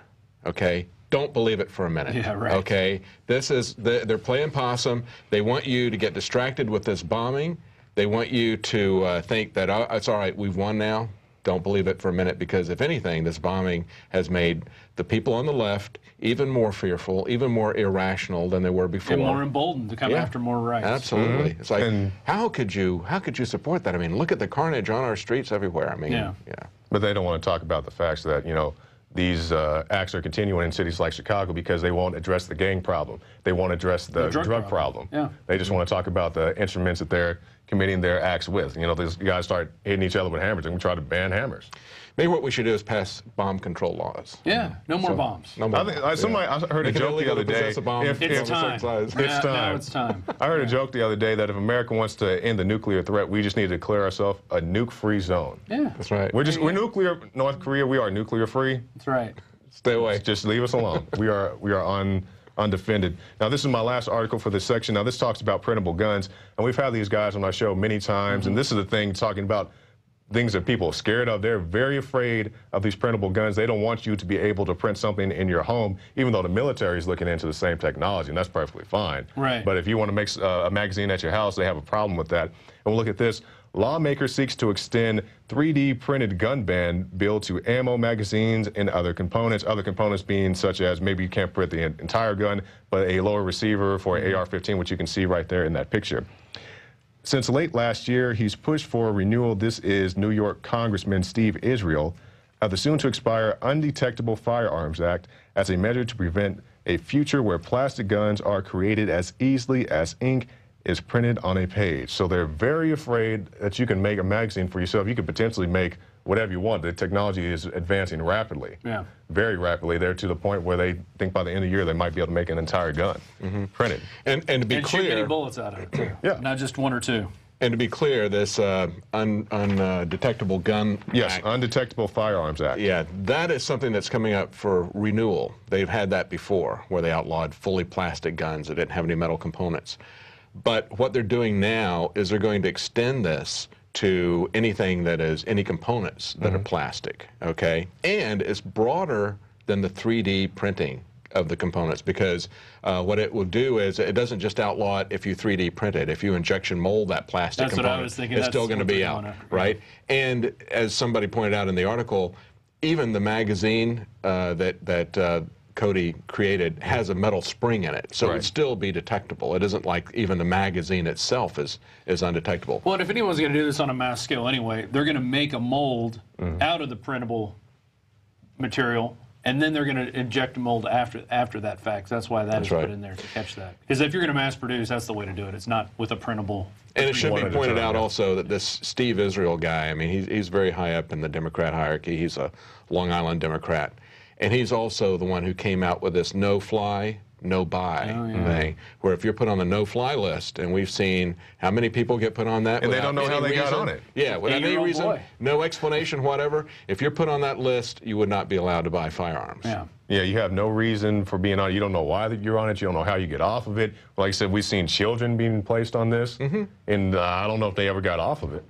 Okay? Don't believe it for a minute.
Yeah, right.
Okay? This is, they're playing possum. They want you to get distracted with this bombing. They want you to think that, oh, it's all right, we've won now. Don't believe it for a minute, because if anything, this bombing has made the people on the left even more fearful, even more irrational than they were before.
And more emboldened to come after more rights.
Absolutely. It's like, how could you support that? I mean, look at the carnage on our streets everywhere. I mean, yeah.
But they don't want to talk about the facts that, you know, these acts are continuing in cities like Chicago because they won't address the gang problem. They won't address the drug problem.
Yeah.
They just want to talk about the instruments that they're committing their acts with. You know, these guys start hitting each other with hammers, and we try to ban hammers.
Maybe what we should do is pass bomb control laws.
Yeah, no more bombs.
No more
I heard a joke the other day.
It's time.
It's time.
Now it's time.
I heard a joke the other day that if America wants to end the nuclear threat, we just need to declare ourselves a nuke-free zone.
Yeah,
that's right.
We're nuclear. North Korea, we are nuclear-free.
That's right.
Stay away. Just leave us alone. we are undefended. Now, this is my last article for this section. Now, this talks about printable guns, and we've had these guys on our show many times, and this is the thing talking about things that people are scared of. They're very afraid of these printable guns. They don't want you to be able to print something in your home, even though the military is looking into the same technology, and that's perfectly fine.
Right.
But if you want to make a magazine at your house, they have a problem with that. And we'll look at this. Lawmaker seeks to extend 3D printed gun ban bill to ammo, magazines, and other components. Other components being such as maybe you can't print the entire gun, but a lower receiver for an AR-15, which you can see right there in that picture. Since late last year, he's pushed for renewal. This is New York Congressman Steve Israel of the soon-to-expire Undetectable Firearms Act as a measure to prevent a future where plastic guns are created as easily as ink is printed on a page. So they're very afraid that you can make a magazine for yourself. You could potentially make whatever you want. The technology is advancing rapidly, very rapidly. They're to the point where they think by the end of the year they might be able to make an entire gun printed.
And to be
and
clear,
shoot many bullets out of it too.
Yeah,
not just one or two.
And to be clear, this Undetectable Gun Act,
Undetectable Firearms Act.
Yeah, that is something that's coming up for renewal. They've had that before, where they outlawed fully plastic guns that didn't have any metal components. But what they're doing now is they're going to extend this to anything that is any components that are plastic, okay? And it's broader than the 3D printing of the components, because what it will do is it doesn't just outlaw it if you 3D print it. If you injection mold that plastic component, it's still going to be out, right? And as somebody pointed out in the article, even the magazine that Cody created has a metal spring in it, so it would still be detectable. It isn't like even the magazine itself is undetectable.
Well, and if anyone's going to do this on a mass scale anyway, they're going to make a mold out of the printable material, and then they're going to inject a mold after that fact. That's why that is put in there, to catch that. Because if you're going to mass produce, that's the way to do it. It's not with a printable.
And it should be pointed out also that this Steve Israel guy, I mean, he's very high up in the Democrat hierarchy. He's a Long Island Democrat. And he's also the one who came out with this no-fly, no-buy thing, where if you're put on the no-fly list, and we've seen how many people get put on that
and they don't know how they got on it.
Yeah, without any reason, no explanation, whatever. If you're put on that list, you would not be allowed to buy firearms.
Yeah, you have no reason for being on it. You don't know why you're on it. You don't know how you get off of it. Like I said, we've seen children being placed on this, and I don't know if they ever got off of it.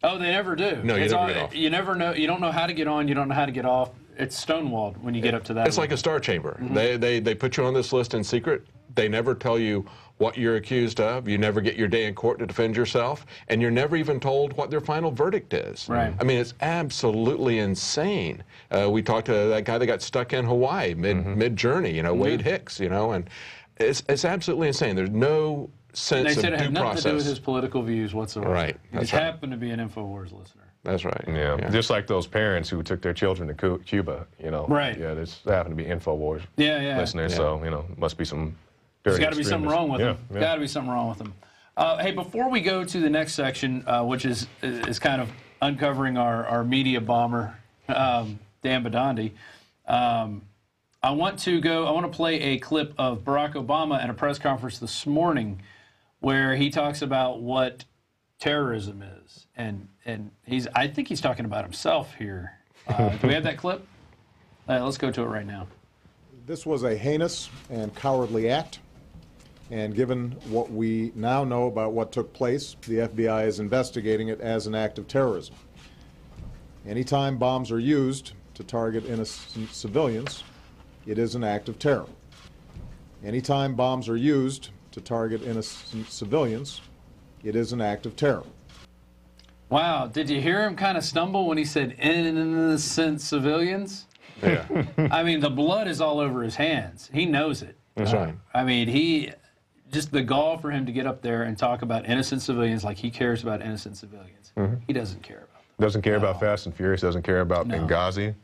Oh, they never do.
No, you never get off.
You never know. You don't know how to get on. You don't know how to get off. It's stonewalled when you get up to that.
It's like a star chamber. They put you on this list in secret. They never tell you what you're accused of. You never get your day in court to defend yourself, and you're never even told what their final verdict is. Right. I mean, it's absolutely insane. We talked to that guy that got stuck in Hawaii mid-journey, you know, Wade Hicks, you know, and it's absolutely insane. There's no sense of due process. They said it had nothing to do with
his political views whatsoever.
Right.
He just happened to be an Infowars listener.
That's right.
Yeah. Just like those parents who took their children to Cuba, you know.
Right.
Yeah, this happened to be Infowars listeners, so, you know, must be some
There's got to be something wrong with them. Got to be something wrong with them. Hey, before we go to the next section, which is kind of uncovering our media bomber, Dan Badandi, I want to play a clip of Barack Obama at a press conference this morning where he talks about what terrorism is. And I think he's talking about himself here. Do we have that clip? Let's go to it right now.
This was a heinous and cowardly act, and given what we now know about what took place, the FBI is investigating it as an act of terrorism. Anytime bombs are used to target innocent civilians, it is an act of terror. Anytime bombs are used to target innocent civilians, it is an act of terror.
Wow, did you hear him kind of stumble when he said innocent civilians?
Yeah.
I mean, the blood is all over his hands. He knows it.
That's right.
I mean, just the gall for him to get up there and talk about innocent civilians like he cares about innocent civilians. He doesn't care about them.
Doesn't care about Fast and Furious, doesn't care about Benghazi.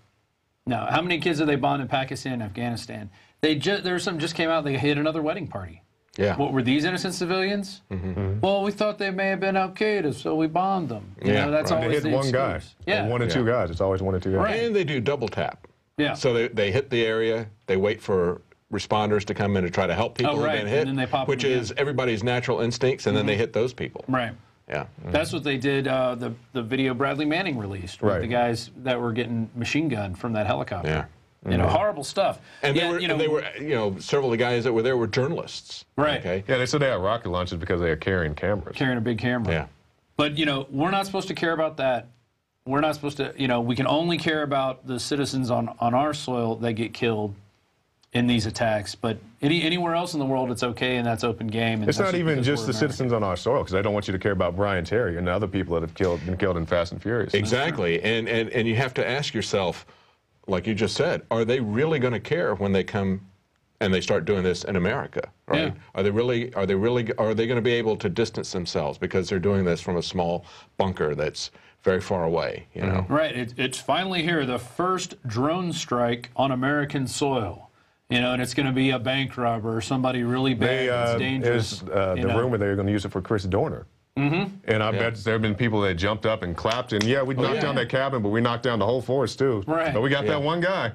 No. How many kids have they bombed in Pakistan and Afghanistan? There was something just came out, they hit another wedding party.
Yeah.
What were these innocent civilians? Well, we thought they may have been Al-Qaeda, so we bombed them. You know, that's always
they hit
the
one guy.
excuse. Yeah.
One or two guys. It's always one or two guys.
Right.
And they do double tap.
Yeah.
So they hit the area, they wait for responders to come in to try to help people who've been hit,
and then they pop
which
them
is everybody's natural instincts, and then they hit those people.
Right.
Yeah.
That's what they did, the video Bradley Manning released, with the guys that were getting machine gunned from that helicopter.
Yeah.
You know, horrible stuff.
And they were, several of the guys that were there were journalists.
Right.
Okay.
Yeah, they said they had rocket launchers because they are carrying cameras.
Carrying a big camera.
Yeah.
But, you know, we're not supposed to care about that. We're not supposed to, you know, we can only care about the citizens on our soil that get killed in these attacks. But anywhere else in the world, it's okay, and that's open game. And
it's not even just the
American
citizens on our soil, because they don't want you to care about Brian Terry and the other people that have been killed in Fast and Furious.
Exactly. And you have to ask yourself, like you just said, are they really going to care when they come and they start doing this in America, right?
Yeah.
Are they going to be able to distance themselves because they're doing this from a small bunker that's very far away, you know?
Right. It's finally here, the first drone strike on American soil. You know, and it's going to be a bank robber or somebody really bad that's dangerous.
There's the rumor they were going to use it for Chris Dorner. And I bet there have been people that jumped up and clapped, and we knocked down that cabin, but we knocked down the whole force too.
Right.
But we got that one guy.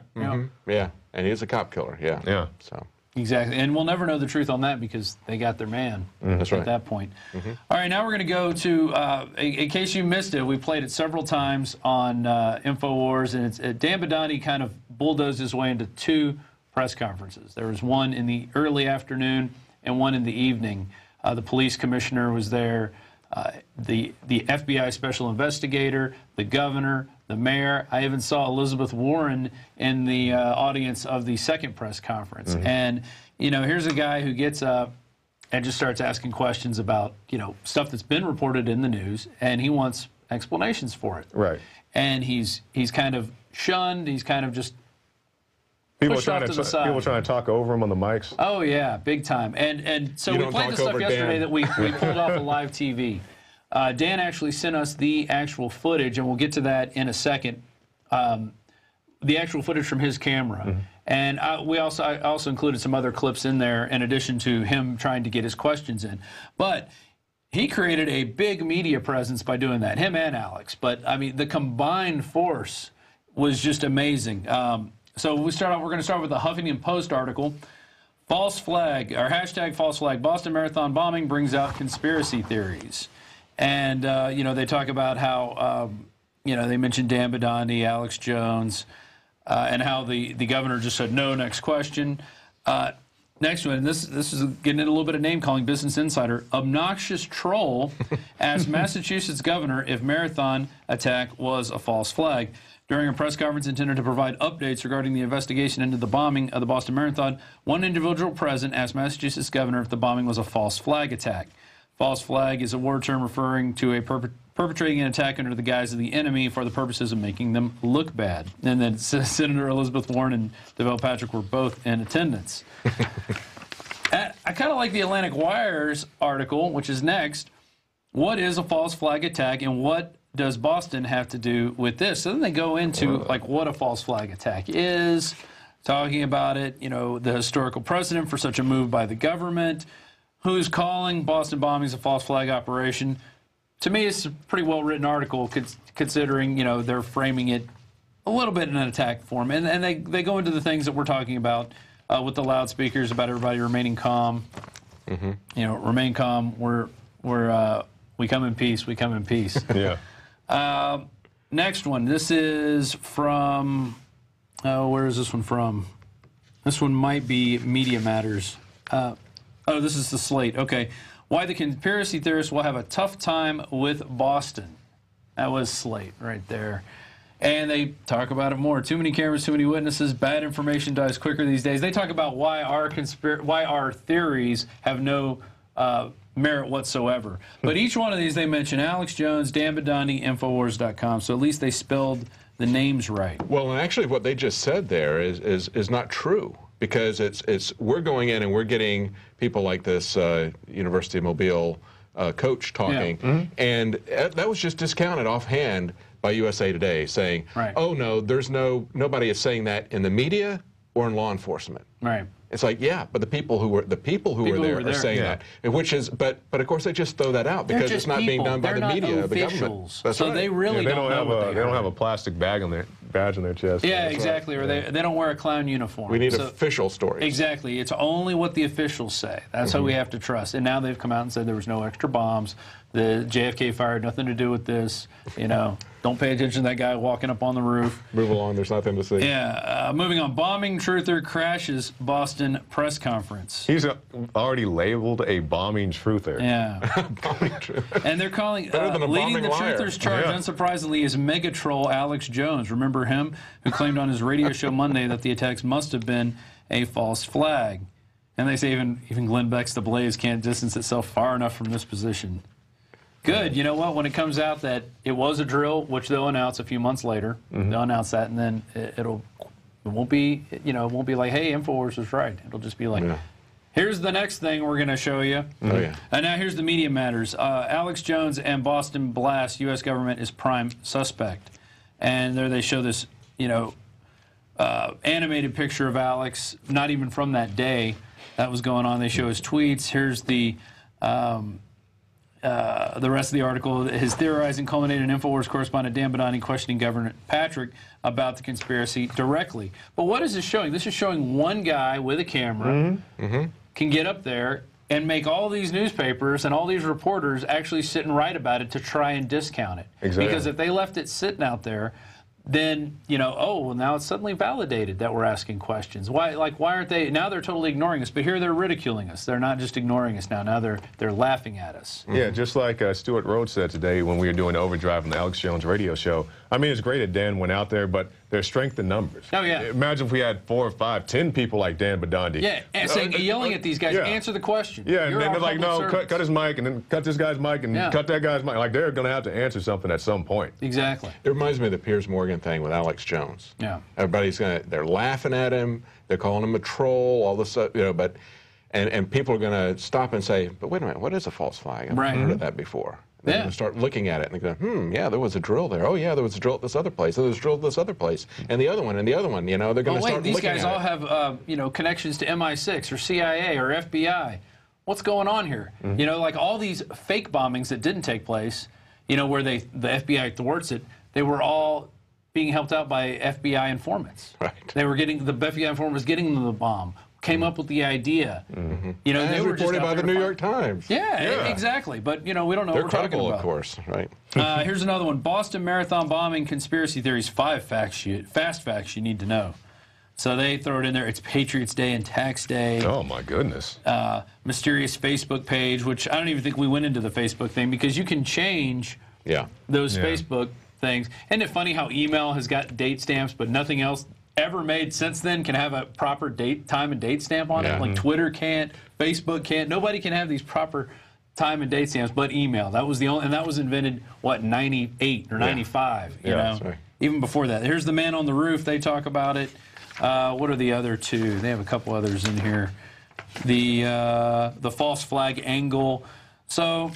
Yeah, and he's a cop killer. Yeah.
Yeah.
So.
Exactly, and we'll never know the truth on that because they got their man
That's right.
at that point. All right, now we're going to go to, in case you missed it, we played it several times on Infowars, and it's Dan Badani kind of bulldozed his way into two press conferences. There was one in the early afternoon and one in the evening. The police commissioner was there, the FBI special investigator, the governor, the mayor. I even saw Elizabeth Warren in the audience of the second press conference. And, you know, here's a guy who gets up and just starts asking questions about, you know, stuff that's been reported in the news, and he wants explanations for it.
Right.
And he's kind of shunned. He's kind of just
People
pushed off to the side.
People trying to talk over him on the mics.
Oh, yeah, big time. And so we played the stuff yesterday that we pulled off of live TV. Dan actually sent us the actual footage, and we'll get to that in a second, the actual footage from his camera. And I also included some other clips in there in addition to him trying to get his questions in. But he created a big media presence by doing that, him and Alex. But, I mean, the combined force was just amazing. So we're going to start with the Huffington Post article. False flag, or hashtag false flag, Boston Marathon bombing brings out conspiracy theories. And, you know, they talk about how, you know, they mentioned Dan Badani, Alex Jones, and how the governor just said, no, next question. Next one, and this is getting into a little bit of name-calling, Business Insider. Obnoxious troll asked Massachusetts governor if marathon attack was a false flag. During a press conference intended to provide updates regarding the investigation into the bombing of the Boston Marathon, one individual present asked Massachusetts governor if the bombing was a false flag attack. False flag is a war term referring to a perpetrating an attack under the guise of the enemy for the purposes of making them look bad. And then Senator Elizabeth Warren and DeVille Patrick were both in attendance. I kind of like the Atlantic Wire's article, which is next. What is a false flag attack, and what does Boston have to do with this? So then they go into like what a false flag attack is, talking about it, you know, the historical precedent for such a move by the government, who's calling Boston bombings a false flag operation. To me, it's a pretty well-written article considering, you know, they're framing it a little bit in an attack form. And they go into the things that we're talking about with the loudspeakers, about everybody remaining calm. You know, remain calm. We come in peace. We come in peace.
Yeah.
Next one. This is from, where is this one from? This one might be Media Matters. Oh, this is the Slate. Okay. Why the conspiracy theorists will have a tough time with Boston. That was Slate right there. And they talk about it more. Too many cameras, too many witnesses. Bad information dies quicker these days. They talk about why our theories have no merit whatsoever. But each one of these, they mention Alex Jones, Dan Badani, Infowars.com. So at least they spelled the names right.
Well, and actually what they just said there is not true, because we're going in and we're getting people like this University of Mobile coach talking, and that was just discounted offhand by USA Today, saying, oh no, nobody is saying that in the media or in law enforcement.
Right.
It's like, yeah, but the people who were there are saying that, which is, but of course they just throw that out because it's not being done by the media, the government. That's
so
right.
they really don't know what
they don't have a plastic badge on their chest.
Yeah, exactly. Or they don't wear a clown uniform.
We need official stories.
Exactly. It's only what the officials say. That's how we have to trust. And now they've come out and said there was no extra bombs. The JFK fire had nothing to do with this. You know, don't pay attention to that guy walking up on the roof.
Move along. There's nothing to see.
Yeah. Moving on. Bombing truther crashes Boston press conference.
He's already labeled a bombing truther.
Yeah.
Bombing truther.
And they're calling leading the
liar.
truther's charge, unsurprisingly, is mega troll Alex Jones. Remember him, who claimed on his radio show Monday that the attacks must have been a false flag. And they say even Glenn Beck's The Blaze can't distance itself far enough from this position. Good. You know what? When it comes out that it was a drill, which they'll announce a few months later, they'll announce that, and then it won't be, you know, it won't be like, hey, Infowars was right. It'll just be like, here's the next thing we're going to show you.
Oh, yeah.
And now here's the media matters. Alex Jones and Boston Blast, U.S. government is prime suspect. And there they show this, you know, animated picture of Alex, not even from that day that was going on. They show his tweets. Here's the rest of the article. His theorizing culminated in Infowars correspondent Dan Badani questioning Governor Patrick about the conspiracy directly. But what is this showing? This is showing one guy with a camera can get up there and make all these newspapers and all these reporters actually sit and write about it to try and discount it.
Exactly.
Because if they left it sitting out there, then, you know, oh, well, now it's suddenly validated that we're asking questions. Why aren't they, now they're totally ignoring us, but here they're ridiculing us. They're not just ignoring us now. Now they're laughing at us.
Yeah, just like Stuart Rhodes said today when we were doing Overdrive on the Alex Jones radio show. I mean, it's great that Dan went out there, but there's strength in numbers.
Oh, yeah.
Imagine if we had 4 or 5, 10 people like Dan Badandi.
Yeah, and saying, yelling at these guys, answer the question.
Yeah,
You're
and then they're like, no, cut his mic, and then cut this guy's mic, and cut that guy's mic. Like, they're going to have to answer something at some point.
Exactly.
It reminds me of the Piers Morgan thing with Alex Jones.
Yeah.
Everybody's they're laughing at him, they're calling him a troll, all this stuff, you know, but, and people are going to stop and say, but wait a minute, what is a false flag? I've never heard of that before. They're going to start looking at it and they go, yeah, there was a drill there. Oh, yeah, there was a drill at this other place. There was a drill at this other place. And the other one, and the other one. You know, they're going to start looking at it.
These guys all have, you know, connections to MI6 or CIA or FBI. What's going on here? You know, like all these fake bombings that didn't take place, you know, where the FBI thwarts it, they were all being helped out by FBI informants.
Right.
They were getting, the FBI informant was getting them the bomb. Came up with the idea. You know, they were
reported by the New York Times.
Yeah, exactly. But you know, we don't know
They're
what we're talking
credible,
about.
of course, right?
Here's another one: Boston Marathon bombing conspiracy theories. 5 fast facts you need to know. So they throw it in there. It's Patriots Day and Tax Day.
Oh my goodness.
Mysterious Facebook page, which I don't even think we went into the Facebook thing because you can change those Facebook things. Isn't it funny how email has got date stamps, but nothing else ever made since then can have a proper time and date stamp on it? Like Twitter can't, Facebook can't. Nobody can have these proper time and date stamps but email. That was the only, and that was invented, what, 98 or 95, you know?
That's right.
Even before that. Here's the man on the roof. They talk about it. What are the other two? They have a couple others in here. The false flag angle. So,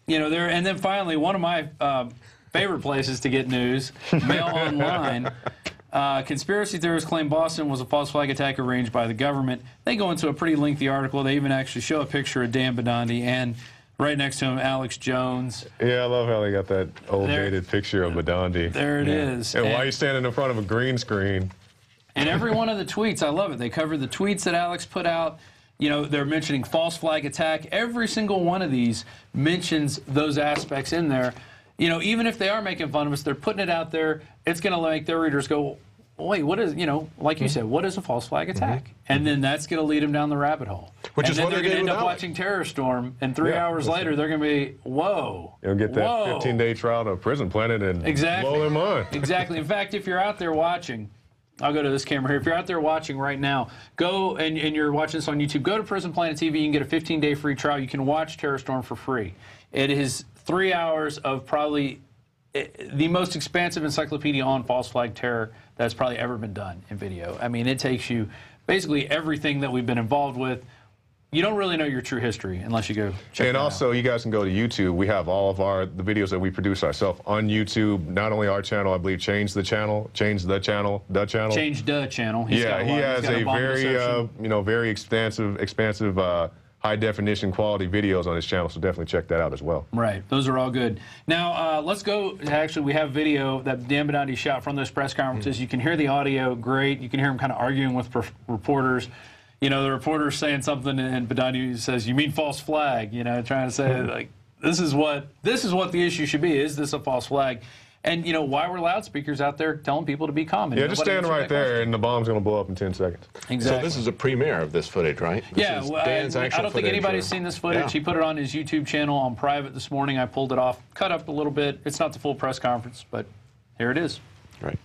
you know, there, and then finally, one of my favorite places to get news, Mail Online. Conspiracy theorists claim Boston was a false flag attack arranged by the government. They go into a pretty lengthy article. They even actually show a picture of Dan Badandi and right next to him, Alex Jones.
Yeah, I love how they got that old dated picture of Badandi.
There it is.
And why are you standing in front of a green screen?
And every one of the tweets, I love it. They cover the tweets that Alex put out. You know, they're mentioning false flag attack. Every single one of these mentions those aspects in there. You know, even if they are making fun of us, they're putting it out there. It's going to make their readers go, wait, what is, you know, like you said, what is a false flag attack? And then that's going to lead them down the rabbit hole.
Which
and
is
then
what
they're going to end up
Alex.
watching Terror Storm, and 3 hours later, they're going to be, whoa.
They'll get that 15-day trial to Prison Planet and blow their mind.
Exactly. In fact, if you're out there watching, I'll go to this camera here. If you're out there watching right now, go and you're watching this on YouTube, go to Prison Planet TV. You can get a 15-day free trial. You can watch Terror Storm for free. It is 3 hours of probably the most expansive encyclopedia on false flag terror that's probably ever been done in video. I mean, it takes you basically everything that we've been involved with, you don't really know your true history unless you go check
And
it
also,
out.
you guys can go to YouTube. We have all of the videos that we produce ourselves on YouTube. Not only our channel, I believe, Change the Channel.
Change the channel.
Yeah, he has a very, very expansive, high-definition quality videos on his channel, so definitely check that out as well.
Right. Those are all good. Now, let's go. Actually, we have video that Dan Bidandi shot from those press conferences. You can hear the audio great. You can hear him kind of arguing with reporters. You know, the reporter's saying something, and Bidandi says, "You mean false flag?" You know, trying to say, like, this is what the issue should be. Is this a false flag? And, you know, why were loudspeakers out there telling people to be calm?
Yeah, just stand right there, and the bomb's going to blow up in 10 seconds.
Exactly.
So this is a premiere of this footage, right?
Yeah,
Dan's
I don't think anybody's seen this footage.
Yeah.
He put it on his YouTube channel on private this morning. I pulled it off, cut up a little bit. It's not the full press conference, but here it is.
Right.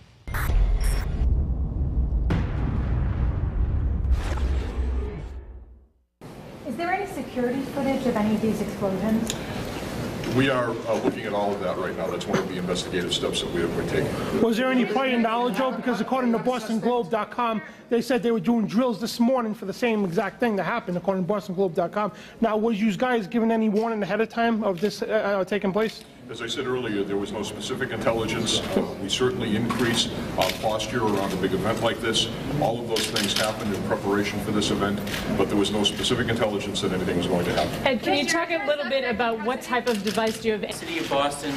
Is there any security footage of any of these explosions?
We are looking at all of that right now. That's one of the investigative steps that we're taking.
Was there any prior knowledge, Joe? Because according to BostonGlobe.com, they said they were doing drills this morning for the same exact thing that happened, according to BostonGlobe.com. Now, was you guys given any warning ahead of time of this taking place?
As I said earlier, there was no specific intelligence. We certainly increase our posture around a big event like this. All of those things happened in preparation for this event, but there was no specific intelligence that anything was going to happen.
And can you talk a little bit about what type of device do you have?
The City of Boston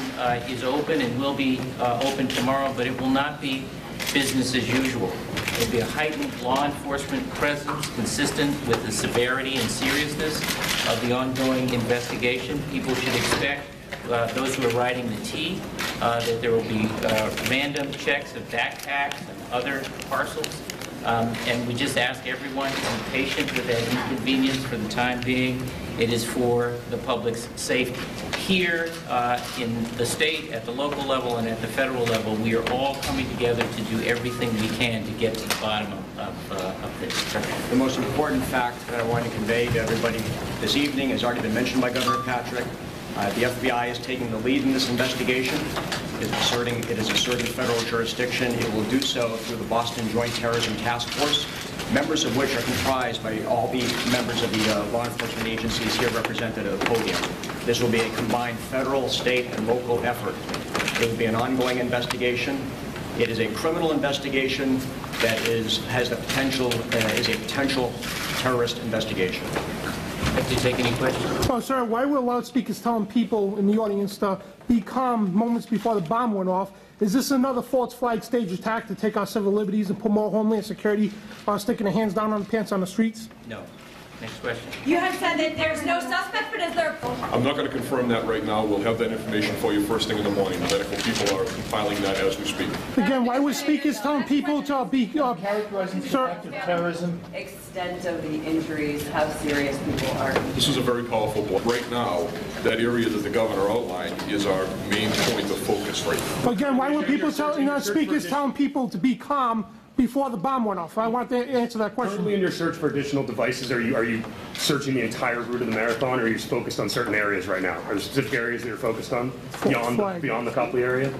is open and will be open tomorrow, but it will not be business as usual. There will be a heightened law enforcement presence consistent with the severity and seriousness of the ongoing investigation. People should expect those who are riding the T, that there will be random checks of backpacks and other parcels. And we just ask everyone to be patient with that inconvenience for the time being. It is for the public's safety. Here in the state, at the local level, and at the federal level, we are all coming together to do everything we can to get to the bottom of this.
The most important fact that I want to convey to everybody this evening has already been mentioned by Governor Patrick. The FBI is taking the lead in this investigation. It is asserting federal jurisdiction. It will do so through the Boston Joint Terrorism Task Force, members of which are comprised by all the members of the law enforcement agencies here represented at the podium. This will be a combined federal, state, and local effort. It will be an ongoing investigation. It is a criminal investigation that has the potential, is a potential terrorist investigation.
Do you take any questions?
Oh, sir, why were loudspeakers telling people in the audience to be calm moments before the bomb went off? Is this another false flag stage attack to take our civil liberties and put more homeland security sticking their hands down on the pants on the streets?
No. Next question.
You have said that there's no suspect, but is there?
I'm not going to confirm that right now. We'll have that information for you first thing in the morning. The medical people are compiling that as we speak.
Again, why were speakers telling people to be
characterizing the act of terrorism? Extent of the injuries, how serious people are.
This is a very powerful blow. Right now, that area that the governor outlined is our main point of focus right now.
Again, why were people speakers telling people to be calm before the bomb went off? I want to answer that question.
Currently in your search for additional devices, are you searching the entire route of the marathon, or are you focused on certain areas right now? Are there specific areas that you're focused on beyond the Copley area?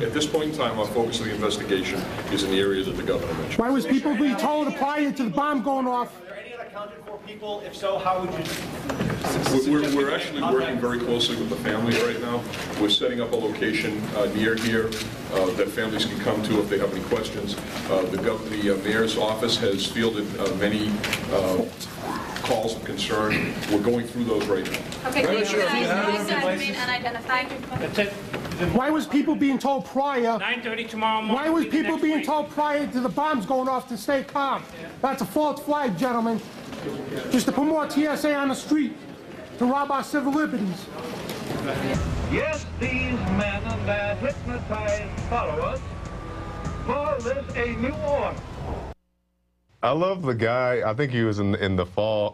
At this point in time, our focus of the investigation is in the area that the governor mentioned.
Why was people being told prior to the bomb going off?
Are there any unaccounted for people? If so, how would you?
We're actually working very closely with the families right now. We're setting up a location near here that families can come to if they have any questions. The mayor's office has fielded many calls of concern. We're going through those right now.
Okay, thank you guys. Remain unidentified.
That's it. Why was people being told prior?
9:30 tomorrow morning.
Why was people being told prior to the bombs going off to stay calm? That's a false flag, gentlemen. Just to put more TSA on the street to rob our civil liberties.
Yes, these men and their hypnotized followers call this a new order.
I love the guy. I think he was in the far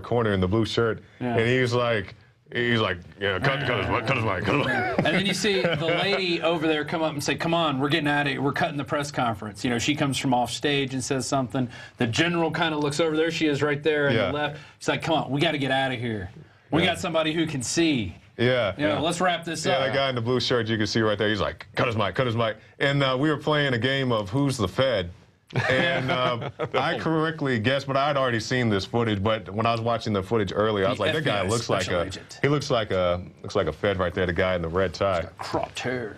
corner in the blue shirt, and he's like, yeah, cut his mic.
And then you see the lady over there come up and say, come on, we're getting out of here. We're cutting the press conference. You know, she comes from off stage and says something. The general kind of looks over there. She is right there on the left. She's like, come on, we got to get out of here. We got somebody who can see.
Yeah.
You know, let's wrap this up.
Yeah, that guy in the blue shirt, you can see right there. He's like, cut his mic. And we were playing a game of Who's the Fed. And I correctly guessed, but I had already seen this footage. But when I was watching the footage earlier, I was like, that guy looks like he looks like a Fed right there, the guy in the red tie.
Cropped hair.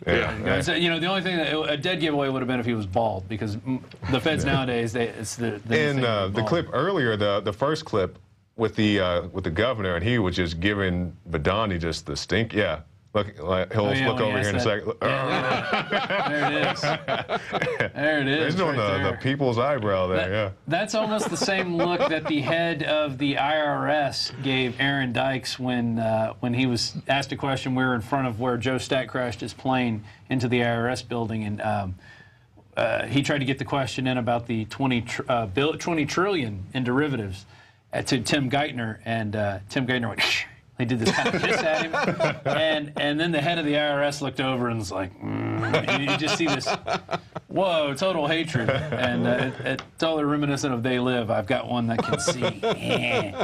Yeah.
You know, the only thing a dead giveaway would have been if he was bald, because the Feds nowadays, it's the
clip earlier, the first clip with the governor, and he was just giving Badani just the stink. Yeah. Look, he'll look over here in a second.
There it is. There it is.
He's doing the people's eyebrow there, yeah.
That's almost the same look that the head of the IRS gave Aaron Dykes when he was asked a question. We were in front of where Joe Stack crashed his plane into the IRS building, and he tried to get the question in about the 20 trillion in derivatives to Tim Geithner, and Tim Geithner went, they did this kind of kiss at him, and then the head of the IRS looked over and was like, and you just see this, whoa, total hatred, and it's totally reminiscent of They Live. I've got one that can see.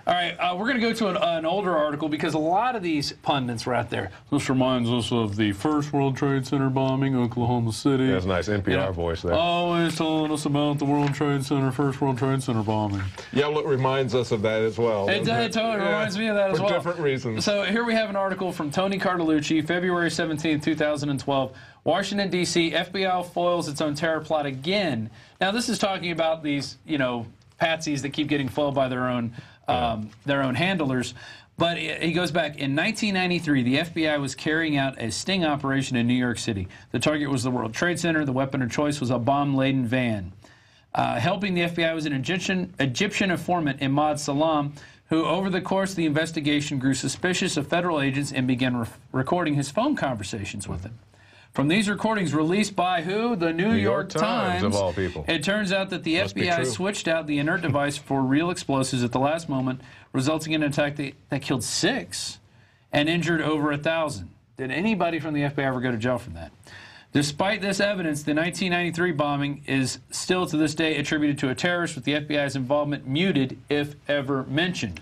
All right, we're going to go to an older article, because a lot of these pundits were out there. This reminds us of the first World Trade Center bombing, Oklahoma City.
That's a nice NPR voice there.
Always telling us about the World Trade Center, first World Trade Center bombing.
Yeah, well, it reminds us of that as well.
It totally reminds me of that as well.
For different reasons.
So here we have an article from Tony Cartalucci, February 17, 2012. Washington, D.C., FBI foils its own terror plot again. Now, this is talking about these, you know, patsies that keep getting foiled by their own handlers. But he goes back. In 1993, the FBI was carrying out a sting operation in New York City. The target was the World Trade Center. The weapon of choice was a bomb-laden van. Helping the FBI was an Egyptian informant, Imad Salam, who over the course of the investigation grew suspicious of federal agents and began recording his phone conversations with them. From these recordings released by who? The New York Times,
of all people.
It turns out that the FBI switched out the inert device for real explosives at the last moment, resulting in an attack that killed 6 and injured over 1,000. Did anybody from the FBI ever go to jail for that? Despite this evidence, the 1993 bombing is still to this day attributed to a terrorist, with the FBI's involvement muted, if ever mentioned.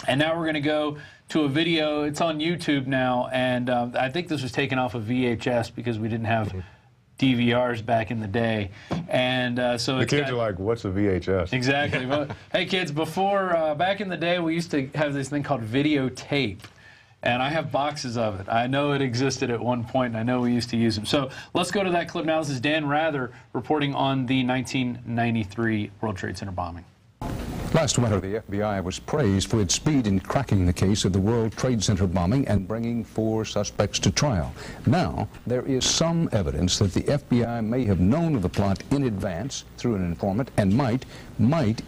And now we're going to go to a video. It's on YouTube now, and I think this was taken off of VHS because we didn't have DVRs back in the day. And so
the kids are like, what's a VHS?
Exactly. Well, hey, kids, before, back in the day, we used to have this thing called videotape. And I have boxes of it. I know it existed at one point, and I know we used to use them. So let's go to that clip now. This is Dan Rather reporting on the 1993 World Trade Center bombing.
Last winter, the FBI was praised for its speed in cracking the case of the World Trade Center bombing and bringing 4 suspects to trial. Now, there is some evidence that the FBI may have known of the plot in advance through an informant and might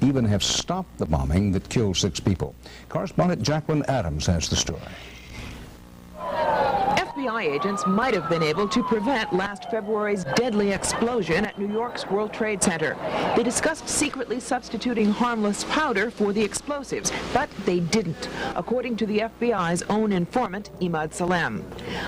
even have stopped the bombing that killed 6 people. Correspondent Jacqueline Adams has the story.
FBI agents might have been able to prevent last February's deadly explosion at New York's World Trade Center. They discussed secretly substituting harmless powder for the explosives, but they didn't, according to the FBI's own informant, Imad Salam.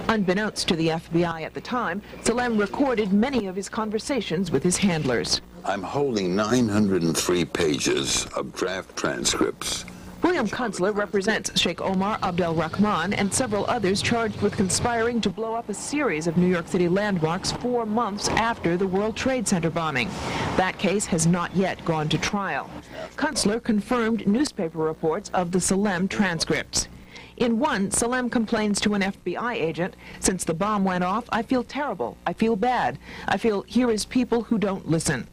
Unbeknownst to the FBI at the time, Salam recorded many of his conversations with his handlers.
I'm holding 903 pages of draft transcripts.
William Kunstler represents Sheikh Omar Abdel Rahman and several others charged with conspiring to blow up a series of New York City landmarks 4 months after the World Trade Center bombing. That case has not yet gone to trial. Kunstler confirmed newspaper reports of the Salam transcripts. In one, Salam complains to an FBI agent, "Since the bomb went off, I feel terrible. I feel bad. I feel here is people who don't listen."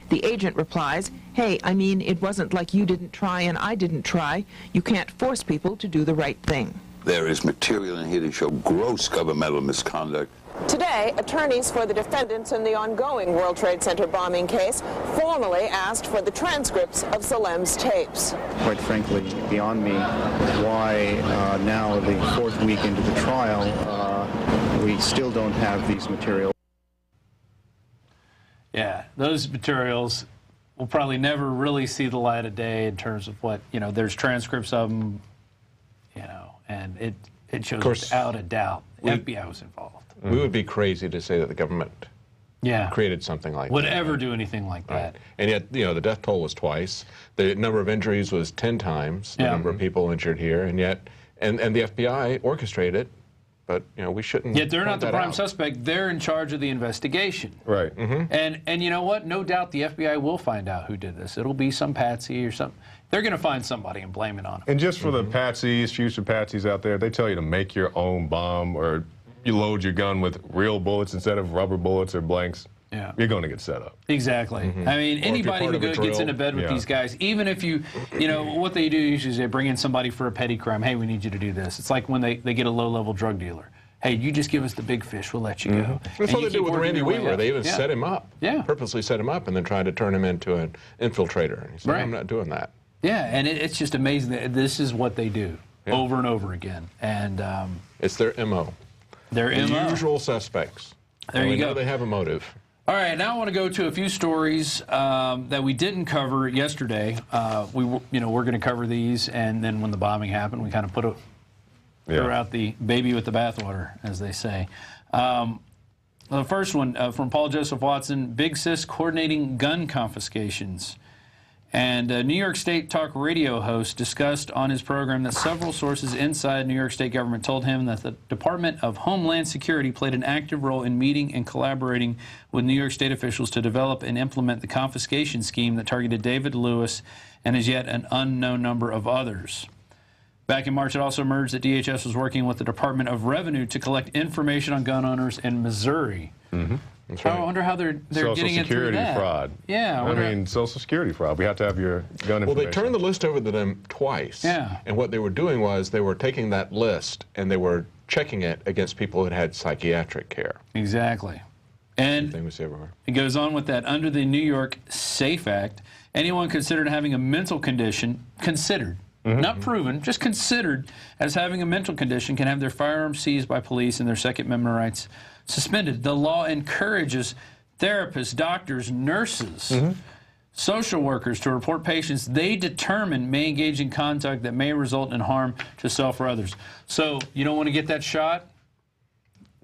The agent replies, "Hey, I mean, it wasn't like you didn't try and I didn't try. You can't force people to do the right thing."
There is material in here to show gross governmental misconduct.
Today, attorneys for the defendants in the ongoing World Trade Center bombing case formally asked for the transcripts of Salam's tapes.
Quite frankly, beyond me, why now, the 4th week into the trial, we still don't have these materials.
Yeah, those materials will probably never really see the light of day in terms of what, you know, there's transcripts of them, you know, and it shows without a doubt the FBI was involved.
We would be crazy to say that the government created something like
would
that.
ever do anything like that.
Right. And yet, you know, the death toll was twice. The number of injuries was 10 times the number of people injured here, and yet, and the FBI orchestrated it but we shouldn't.
Yet they're not the prime
out.
suspect. They're in charge of the investigation.
Right.
And you know what? No doubt the FBI will find out who did this. It'll be some patsy or something. They're going to find somebody and blame it on them.
And just for the patsies, future patsies out there, they tell you to make your own bomb, or you load your gun with real bullets instead of rubber bullets or blanks.
Yeah.
You're going to get set up.
Exactly. I mean, anybody who gets into bed with these guys, even if what they do usually is they bring in somebody for a petty crime. Hey, we need you to do this. It's like when they get a low-level drug dealer. Hey, you just give us the big fish, we'll let you go.
That's what they do with Randy Weaver. They even
Yeah.
set him up.
Yeah.
Purposely set him up and then tried to turn him into an infiltrator. And he said, I'm not doing that.
Yeah, and it's just amazing that this is what they do over and over again. And
it's their MO.
Their MO.
The usual suspects.
There
and
you
we
go.
know they have a motive.
All right, now I want to go to a few stories that we didn't cover yesterday. We're going to cover these, and then when the bombing happened, we kind of threw out the baby with the bathwater, as they say. The first one from Paul Joseph Watson: Big Sis coordinating gun confiscations. And a New York State talk radio host discussed on his program that several sources inside New York State government told him that the Department of Homeland Security played an active role in meeting and collaborating with New York State officials to develop and implement the confiscation scheme that targeted David Lewis and as yet an unknown number of others. Back in March, it also emerged that DHS was working with the Department of Revenue to collect information on gun owners in Missouri.
That's right.
I wonder how they're getting it through that.
Social Security fraud.
Yeah.
I mean, Social Security fraud. We have to have your gun information.
Well, they turned the list over to them twice.
Yeah.
And what they were doing was they were taking that list and they were checking it against people that had psychiatric care.
Exactly. And it goes on with that. Under the New York SAFE Act, anyone considered having a mental condition, not proven, just considered as having a mental condition, can have their firearms seized by police and their Second Amendment rights suspended. The law encourages therapists, doctors, nurses, social workers to report patients they determine may engage in conduct that may result in harm to self or others. So you don't want to get that shot?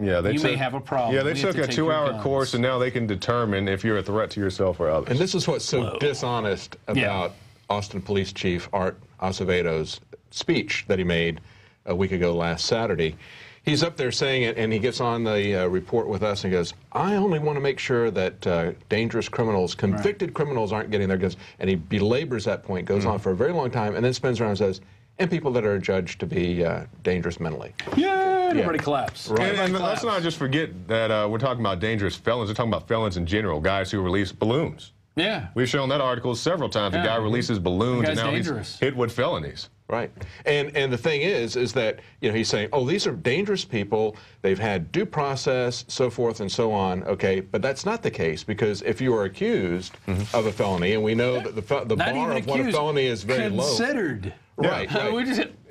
Yeah,
You may have a problem.
Yeah, they
We have
took
to
a
take your
2-hour
guns.
course, and now they can determine if you're a threat to yourself or others.
And this is what's so dishonest about Austin Police Chief Art Acevedo's speech that he made a week ago last Saturday. He's up there saying it, and he gets on the report with us and goes, I only want to make sure that dangerous criminals, convicted criminals aren't getting their guns. And he belabors that point, goes on for a very long time, and then spins around and says, and people that are judged to be dangerous mentally.
Yeah, everybody collapse.
Right. And let's not just forget that we're talking about dangerous felons. We're talking about felons in general, guys who release balloons.
Yeah.
We've shown that article several times.
Yeah.
The guy releases balloons, and now
dangerous.
he's hit with felonies.
Right. And the thing is that, he's saying, oh, these are dangerous people. They've had due process, so forth and so on. Okay, but that's not the case, because if you are accused of a felony, and we know that the bar of what a felony is very low.
Considered.
Right.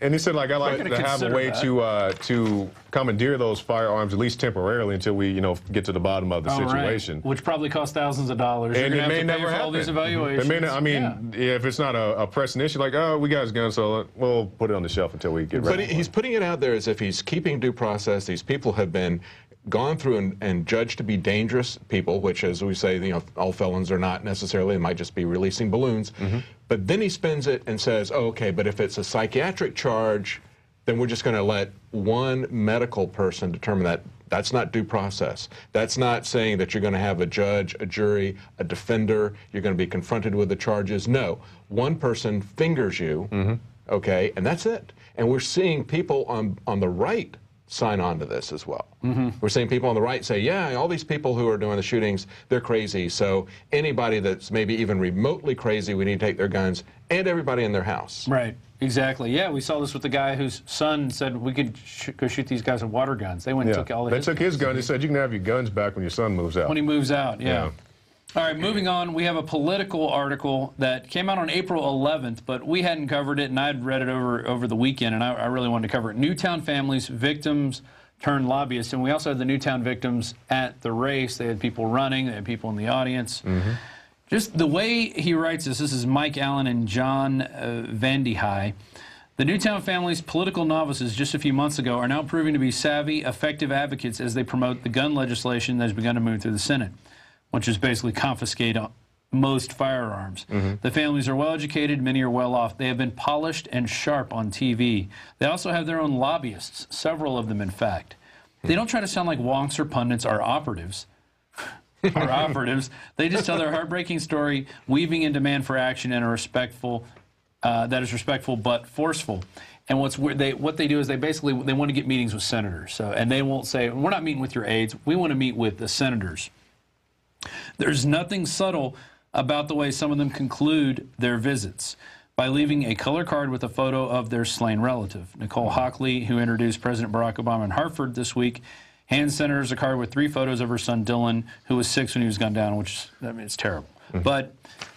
And he said, like, I like to have a way to commandeer those firearms, at least temporarily, until we, get to the bottom of the situation.
Which probably costs thousands of dollars.
And it may never
happen. All these evaluations.
It may not, I mean, if it's not a pressing issue, like, oh, we got his gun, so we'll put it on the shelf until we get ready.
But he's putting it out there as if he's keeping due process. These people have been gone through and judged to be dangerous people, which, as we say, all felons are not necessarily. They might just be releasing balloons. But then he spins it and says, oh, okay, but if it's a psychiatric charge, then we're just going to let one medical person determine that. That's not due process. That's not saying that you're going to have a judge, a jury, a defender. You're going to be confronted with the charges. No, one person fingers you, okay, and that's it. And we're seeing people on the right sign on to this as well. We're seeing people on the right say, yeah, all these people who are doing the shootings, they're crazy. So anybody that's maybe even remotely crazy, we need to take their guns, and everybody in their house.
Right. Exactly. Yeah, we saw this with the guy whose son said we could go shoot these guys with water guns. They went and took all of his.
They took his gun. They said you can have your guns back when your son moves out.
When he moves out, yeah. All right, moving on. We have a political article that came out on April 11th, but we hadn't covered it, and I'd read it over the weekend, and I really wanted to cover it. Newtown families, victims turned lobbyists, and we also had the Newtown victims at the race. They had people running. They had people in the audience. Just the way he writes this is Mike Allen and John Vandehei. The Newtown families, political novices just a few months ago, are now proving to be savvy, effective advocates as they promote the gun legislation that has begun to move through the Senate, which is basically confiscate most firearms. The families are well-educated, many are well-off. They have been polished and sharp on TV. They also have their own lobbyists, several of them, in fact. They don't try to sound like wonks or pundits or operatives. They just tell their heartbreaking story, weaving in demand for action in a respectful, that is respectful but forceful. And what they do is they want to get meetings with senators. And they won't say, we're not meeting with your aides, we want to meet with the senators. There's nothing subtle about the way some of them conclude their visits by leaving a color card with a photo of their slain relative. Nicole Hockley, who introduced President Barack Obama in Hartford this week, hands senators a card with 3 photos of her son Dylan, who was 6 when he was gunned down, which, I mean, it's terrible. But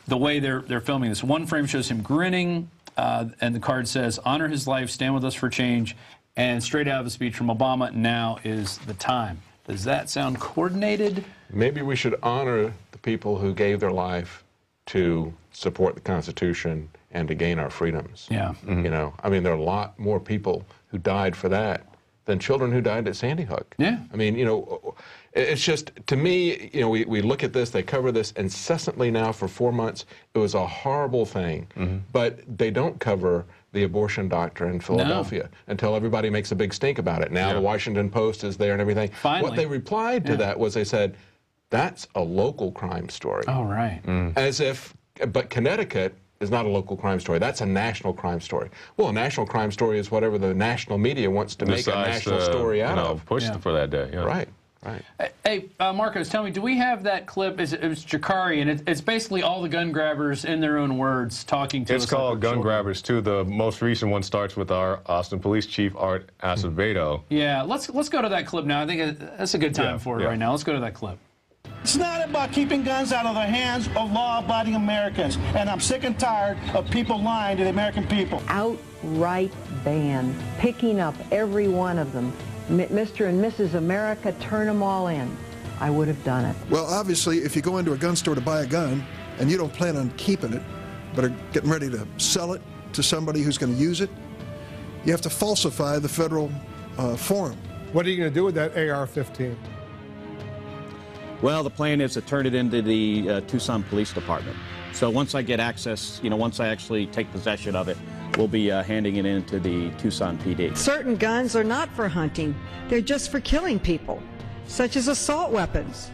the way they're filming this, one frame shows him grinning, and the card says, honor his life, stand with us for change, and straight out of a speech from Obama, now is the time. Does that sound coordinated?
Maybe we should honor the people who gave their life to support the Constitution and to gain our freedoms.
Yeah.
You know, I mean, there are a lot more people who died for that than children who died at Sandy Hook.
Yeah.
I mean, you know, it's just, to me, you know, we look at this, they cover this incessantly now for 4 months. It was a horrible thing. But they don't cover the abortion doctor in Philadelphia until everybody makes a big stink about it. Now the Washington Post is there and everything.
Finally.
What they replied to that was they said, that's a local crime story.
Oh, right.
As if, but Connecticut is not a local crime story. That's a national crime story. Well, a national crime story is whatever the national media wants to make a national story out of.
Pushed for that day. Yeah.
Right. Right.
Hey, Marcos, tell me, do we have that clip? It was Jakari, and it's basically all the gun grabbers in their own words talking to us.
It's called Gun Grabbers, too. The most recent one starts with our Austin Police Chief, Art Acevedo.
Yeah, let's go to that clip now. I think that's a good time for it right now. Let's go to that clip.
It's not about keeping guns out of the hands of law-abiding Americans, and I'm sick and tired of people lying to the American people.
Outright ban, picking up every one of them. Mr. and Mrs. America, turn them all in. I would have done it.
Well, obviously, if you go into a gun store to buy a gun and you don't plan on keeping it, but are getting ready to sell it to somebody who's going to use it, you have to falsify the federal form.
What are you going to do with that AR-15?
Well, the plan is to turn it into the Tucson Police Department. So once I get access, you know, once I actually take possession of it, we'll be handing it into the Tucson PD.
Certain guns are not for hunting. They're just for killing people, such as assault weapons.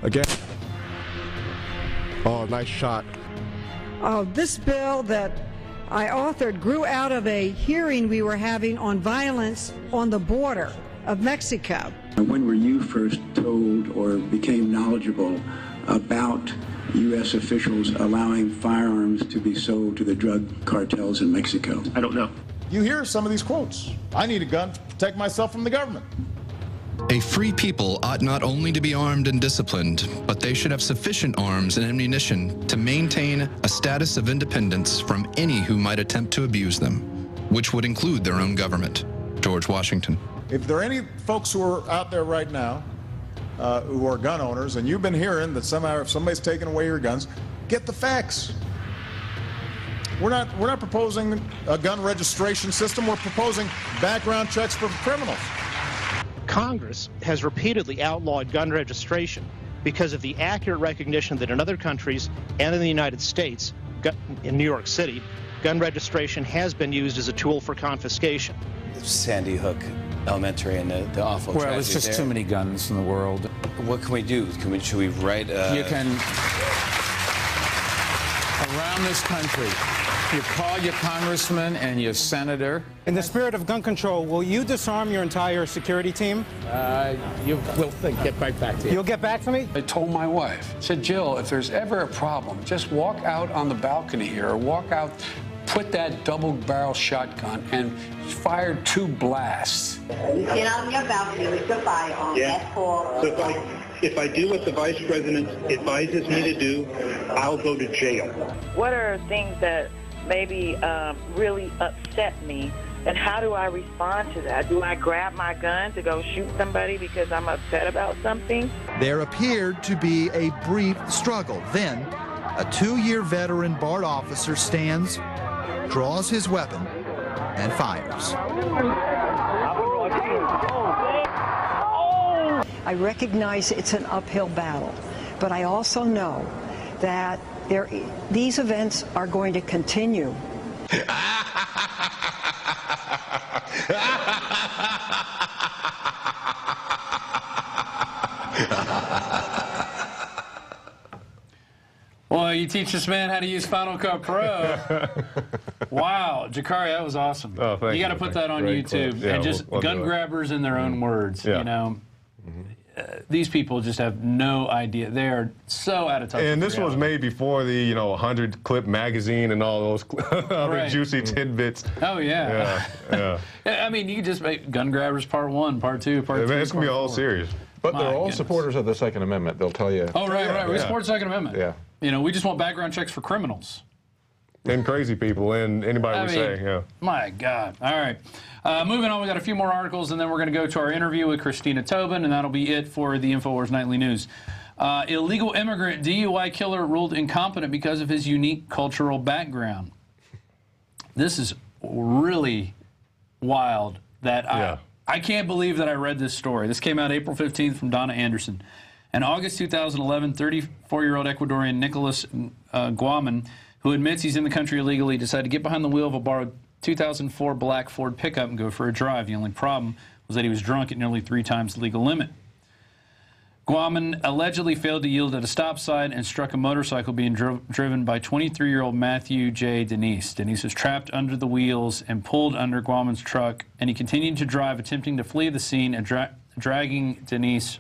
Again. Oh, nice shot.
This bill that I authored grew out of a hearing we were having on violence on the border of Mexico.
When were you first told or became knowledgeable about U.S. officials allowing firearms to be sold to the drug cartels in Mexico?
I don't know.
You hear some of these quotes. I need a gun to protect myself from the government.
A free people ought not only to be armed and disciplined, but they should have sufficient arms and ammunition to maintain a status of independence from any who might attempt to abuse them, which would include their own government. George Washington.
If there are any folks who are out there right now who are gun owners, and you've been hearing that somehow if somebody's taking away your guns, get the facts. We're not proposing a gun registration system. We're proposing background checks for criminals.
Congress has repeatedly outlawed gun registration because of the accurate recognition that in other countries and in the United States, in New York City, gun registration has been used as a tool for confiscation.
Sandy Hook Elementary and the awful tragedy
Well, it's just
there.
too many guns in the world.
What can we do? Should we write
You can, around this country, you call your congressman and your senator.
In the spirit of gun control, will you disarm your entire security team?
We'll get right back to you.
You'll get back to me?
I told my wife, I said, Jill, if there's ever a problem, just walk out on the balcony here or walk out, put that double-barrel shotgun and fire 2 blasts.
You sit on your balcony with your firearm. That's all.
So if I do what the Vice President advises me to do, I'll go to jail.
What are things that maybe really upset me, and how do I respond to that? Do I grab my gun to go shoot somebody because I'm upset about something?
There appeared to be a brief struggle. Then, a 2-year veteran BART officer stands, draws his weapon, and fires.
I recognize it's an uphill battle, but I also know that these events are going to continue.
you teach this man how to use Final Cut Pro. Wow, Jakari, that was awesome.
Oh, thank you.
You got to put that on
Great
YouTube.
clip. Yeah,
and just
we'll
gun
do it.
grabbers in their own words,
Yeah.
you know. These people just have no idea. They are so out of touch.
And
with
this was
reality.
made before the 100 clip magazine and all those other
Right.
juicy tidbits.
Oh yeah.
Yeah.
I mean, you can just make Gun Grabbers Part 1, Part 2, Part 3.
It's gonna be a whole
Part 4.
series.
But they're
My
all
goodness.
supporters of the Second Amendment. They'll tell you.
Oh right. We
Yeah.
support the Second Amendment.
Yeah.
You know, we just want background checks for criminals.
And crazy people and anybody
I
we
mean,
say. Yeah.
My God. All right. Moving on, we got a few more articles, and then we're going to go to our interview with Christina Tobin, and that'll be it for the Infowars Nightly News. Illegal immigrant DUI killer ruled incompetent because of his unique cultural background. This is really wild that I can't believe that I read this story. This came out April 15th from Donna Anderson. In August 2011, 34-year-old Ecuadorian Nicholas Guaman, who admits he's in the country illegally, decided to get behind the wheel of a borrowed 2004 black Ford pickup and go for a drive. The only problem was that he was drunk at nearly 3 times the legal limit. Guaman allegedly failed to yield at a stop sign and struck a motorcycle being driven by 23-year-old Matthew J. Denise. Denise was trapped under the wheels and pulled under Guaman's truck, and he continued to drive, attempting to flee the scene and dragging Denise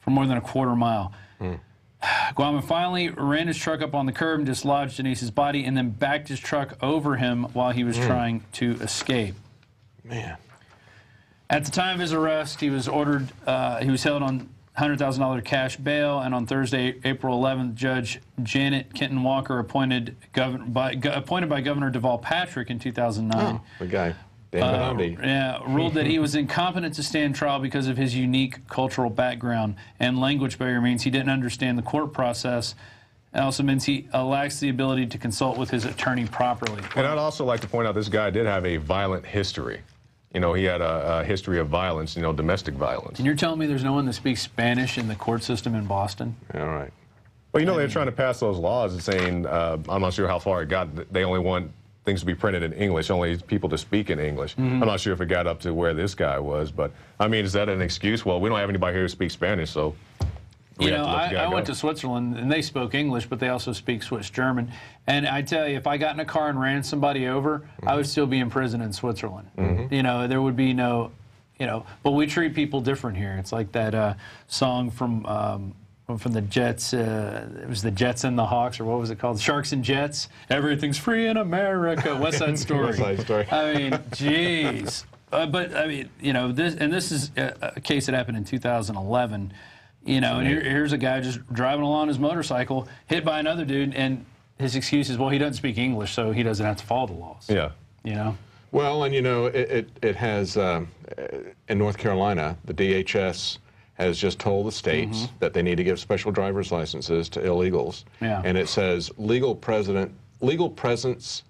for more than a quarter mile. Guaman finally ran his truck up on the curb and dislodged Denise's body and then backed his truck over him while he was trying to escape.
Man.
At the time of his arrest, he was ordered, he was held on $100,000 cash bail, and on Thursday, April 11th, Judge Janet Kenton Walker, appointed by Governor Deval Patrick in 2009,
The guy.
ruled that he was incompetent to stand trial because of his unique cultural background, and language barrier means he didn't understand the court process. It also means he lacks the ability to consult with his attorney properly.
And I'd also like to point out this guy did have a violent history. You know, he had a history of violence, domestic violence.
And you're telling me there's no one that speaks Spanish in the court system in Boston?
All right.
Well, they're trying to pass those laws and saying, I'm not sure how far it got, they only want things to be printed in English, only people to speak in English. I'm not sure if it got up to where this guy was, but, I mean, is that an excuse? Well, we don't have anybody here who speaks Spanish, so we have to let the guy
I
go.
went to Switzerland, and they spoke English, but they also speak Swiss German. And I tell you, if I got in a car and ran somebody over, I would still be in prison in Switzerland. There would be no, but we treat people different here. It's like that song from the Jets. It was the Jets and the Hawks, or what was it called? Sharks and Jets. Everything's free in America. West Side Story.
West Side Story.
I mean, jeez. But I mean, this is a case that happened in 2011. And here's a guy just driving along his motorcycle, hit by another dude, and his excuse is, well, he doesn't speak English, so he doesn't have to follow the laws.
Yeah.
Well, and it has in North Carolina, the DHS has just told the states that they need to give special driver's licenses to illegals.
Yeah.
And it says legal presence,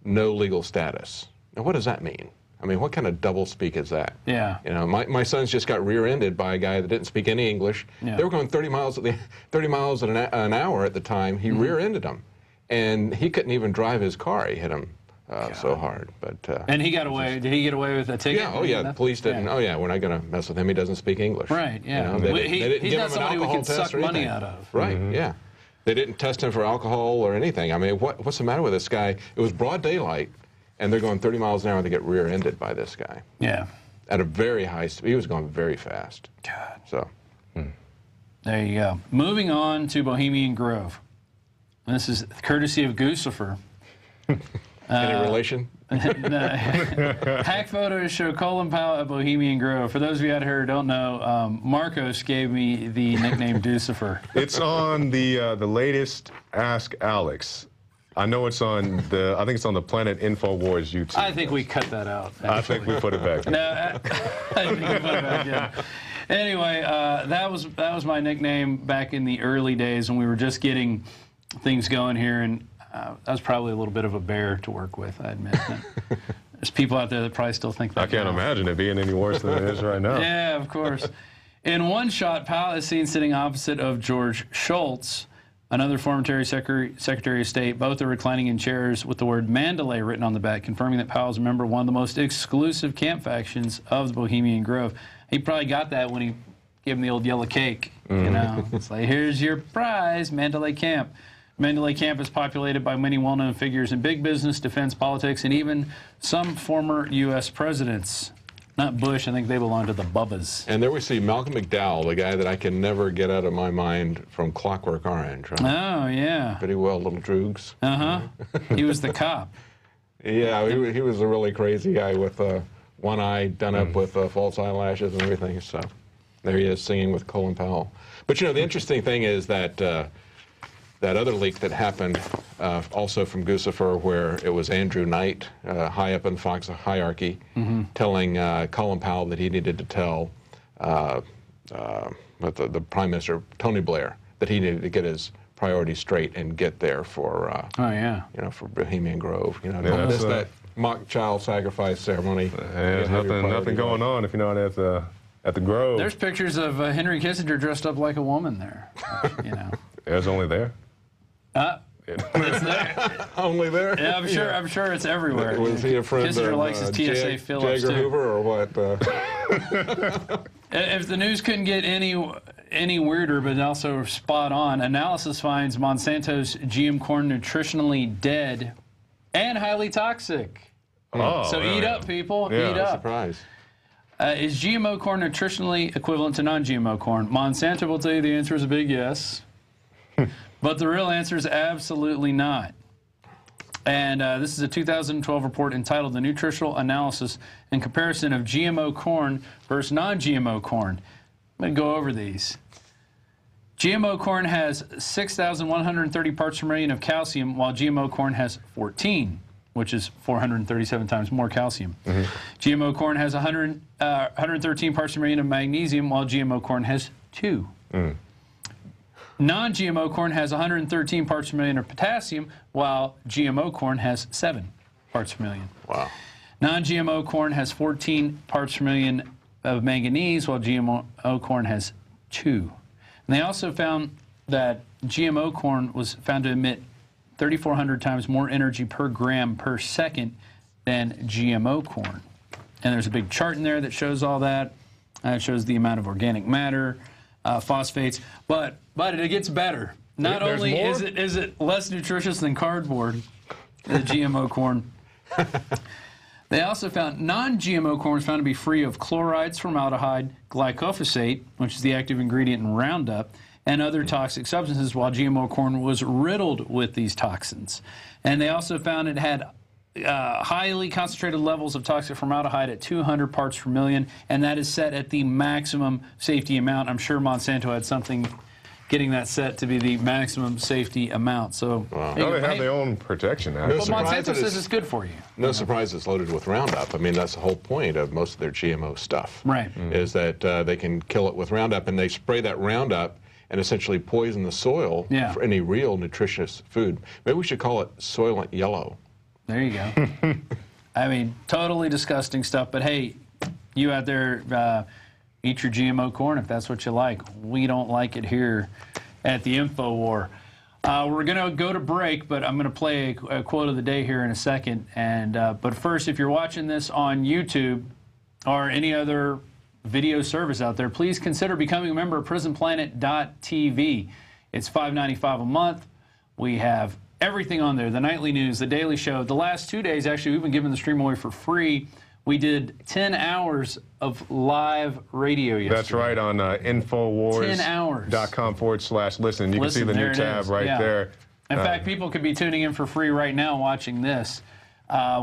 no legal status. Now, what does that mean? I mean, what kind of double-speak is that?
Yeah.
My son's just got rear-ended by a guy that didn't speak any English.
Yeah.
They were going 30 miles an hour at the time. He rear-ended him, and he couldn't even drive his car. He hit him so hard. But
and he got away. Did he get away with a ticket?
Yeah. Oh yeah. The police didn't.
Yeah.
Oh yeah. We're not going to mess with him. He doesn't speak English.
Right. Yeah.
They didn't
He's
give
not
him an
somebody we
alcohol
can
test
suck
or
money
anything.
out of.
Right. Yeah. They didn't test him for alcohol or anything. I mean, what's the matter with this guy? It was broad daylight, and they're going 30 miles an hour to get rear-ended by this guy.
Yeah.
At a very high speed. He was going very fast.
God.
So.
There you go. Moving on to Bohemian Grove. This is courtesy of Goosifer.
Any relation?
Hack photos show Colin Powell at Bohemian Grove. For those of you out here who don't know, Marcos gave me the nickname Goosifer.
It's on the latest Ask Alex. I know it's on I think it's on the Planet Infowars YouTube.
I think we cut that out. Actually.
I think we put it back in.
No, I think we put it back in. Anyway, that was my nickname back in the early days when we were just getting things going here, and I was probably a little bit of a bear to work with, I admit. There's people out there that probably still think that.
I can't imagine it being any worse than it is right now.
Yeah, of course. In one shot, Powell is seen sitting opposite of George Shultz, another former Secretary of State. Both are reclining in chairs with the word Mandalay written on the back, confirming that Powell's a member of one of the most exclusive camp factions of the Bohemian Grove. He probably got that when he gave him the old yellow cake. It's like, here's your prize, Mandalay Camp. Mandalay camp is populated by many well-known figures in big business, defense, politics, and even some former U.S. presidents. Not Bush, I think they belong to the Bubbas.
And there we see Malcolm McDowell, the guy that I can never get out of my mind from Clockwork Orange. Right?
Oh, yeah.
Pretty well, little droogs.
Uh-huh. He was the cop.
Yeah, he was a really crazy guy with one eye done up with false eyelashes and everything. So there he is singing with Colin Powell. But, you know, the interesting thing is that that other leak that happened also from Guccifer, where it was Andrew Knight, high up in the Fox hierarchy, telling Colin Powell that he needed to tell the Prime Minister, Tony Blair, that he needed to get his priorities straight and get there for, you know, for Bohemian Grove. You know,
that's
that mock child sacrifice ceremony.
There's nothing going on if you're not at the Grove.
There's pictures of Henry Kissinger dressed up like a woman there. You know,
it's only there.
It's there.
Only there?
Yeah, I'm sure it's everywhere.
Was he a friend
Kissinger
of
likes his TSA Phillips
J. Edgar
too.
Hoover or what?
If the news couldn't get any weirder, but also spot on, analysis finds Monsanto's GM corn nutritionally dead and highly toxic.
Oh,
so eat up, people.
Yeah,
eat up.
Surprise.
Is GMO corn nutritionally equivalent to non-GMO corn? Monsanto will tell you the answer is a big yes. But the real answer is absolutely not. And this is a 2012 report entitled The Nutritional Analysis and Comparison of GMO Corn versus Non-GMO Corn. I'm going to go over these. GMO corn has 6,130 parts per million of calcium, while GMO corn has 14, which is 437 times more calcium. GMO corn has 113 parts per million of magnesium, while GMO corn has 2. Non-GMO corn has 113 parts per million of potassium, while GMO corn has 7 parts per million.
Wow.
Non-GMO corn has 14 parts per million of manganese, while GMO corn has 2. And they also found that GMO corn was found to emit 3,400 times more energy per gram per second than GMO corn. And there's a big chart in there that shows all that. It shows the amount of organic matter, phosphates, but it gets better. Not only is it less nutritious than cardboard, the GMO corn. They also found non-GMO corn was found to be free of chlorides, formaldehyde, glyphosate, which is the active ingredient in Roundup, and other toxic substances, while GMO corn was riddled with these toxins. And they also found it had highly concentrated levels of toxic formaldehyde at 200 parts per million, and that is set at the maximum safety amount. I'm sure Monsanto had something getting that set to be the maximum safety amount. So
they have their own protection now.
Well, Monsanto says it's good for you.
No surprise it's loaded with Roundup. I mean, that's the whole point of most of their GMO stuff.
Right.
Is that they can kill it with Roundup, and they spray that Roundup and essentially poison the soil for any real nutritious food. Maybe we should call it Soylent Yellow.
There you go. I mean, totally disgusting stuff. But hey, you out there, eat your GMO corn if that's what you like. We don't like it here at the InfoWar. We're going to go to break, but I'm going to play a quote of the day here in a second. And but first, if you're watching this on YouTube or any other video service out there, please consider becoming a member of PrisonPlanet.tv. It's $5.95 a month. We have everything on there, the nightly news, the daily show. The last 2 days, actually, we've been giving the stream away for free. We did 10 hours of live radio yesterday.
That's right, on Infowars.com/listen. You can see the new tab right there.
In fact, people could be tuning in for free right now watching this.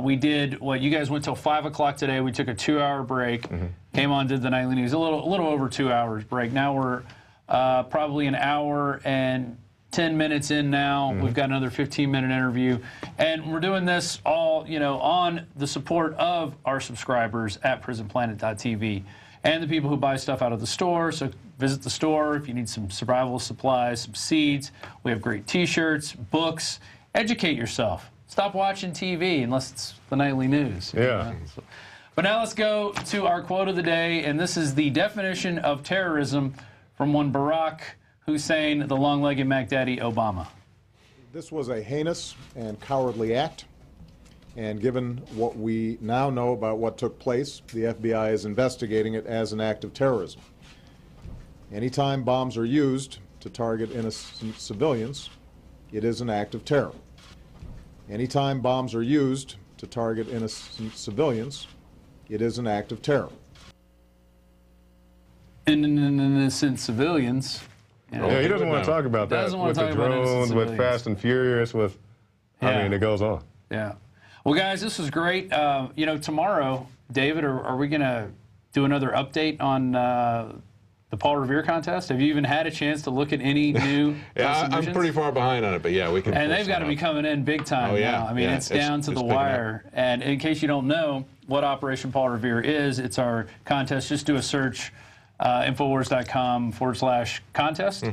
We did what you guys went till 5 o'clock today. We took a 2-hour break, came on, did the nightly news, a little over 2 hours break. Now we're probably an hour and 10 minutes in now. We've got another 15-minute interview, and we're doing this all, you know, on the support of our subscribers at PrisonPlanet.tv and the people who buy stuff out of the store. So visit the store if you need some survival supplies, some seeds. We have great T-shirts, books. Educate yourself. Stop watching TV unless it's the nightly news.
Yeah.
But now let's go to our quote of the day, and this is the definition of terrorism from one Barack Hussein, the long-legged Mac Daddy Obama.
This was a heinous and cowardly act, and given what we now know about what took place, the FBI is investigating it as an act of terrorism. Anytime bombs are used to target innocent civilians, it is an act of terror. Anytime bombs are used to target innocent civilians, it is an act of terror.
Innocent civilians. You know,
yeah, he doesn't want to talk about that. With the drones, with Fast and Furious, with, I mean, it goes on.
Yeah. Well, guys, this was great. You know, tomorrow, David, are we going to do another update on the Paul Revere contest? Have you even had a chance to look at any new
Yeah, I'm pretty far behind on it, but yeah, we can.
And they've got to be coming in big time now. I mean, it's down to the wire. And in case you don't know what Operation Paul Revere is, it's our contest. Just do a search, Infowars.com/contest,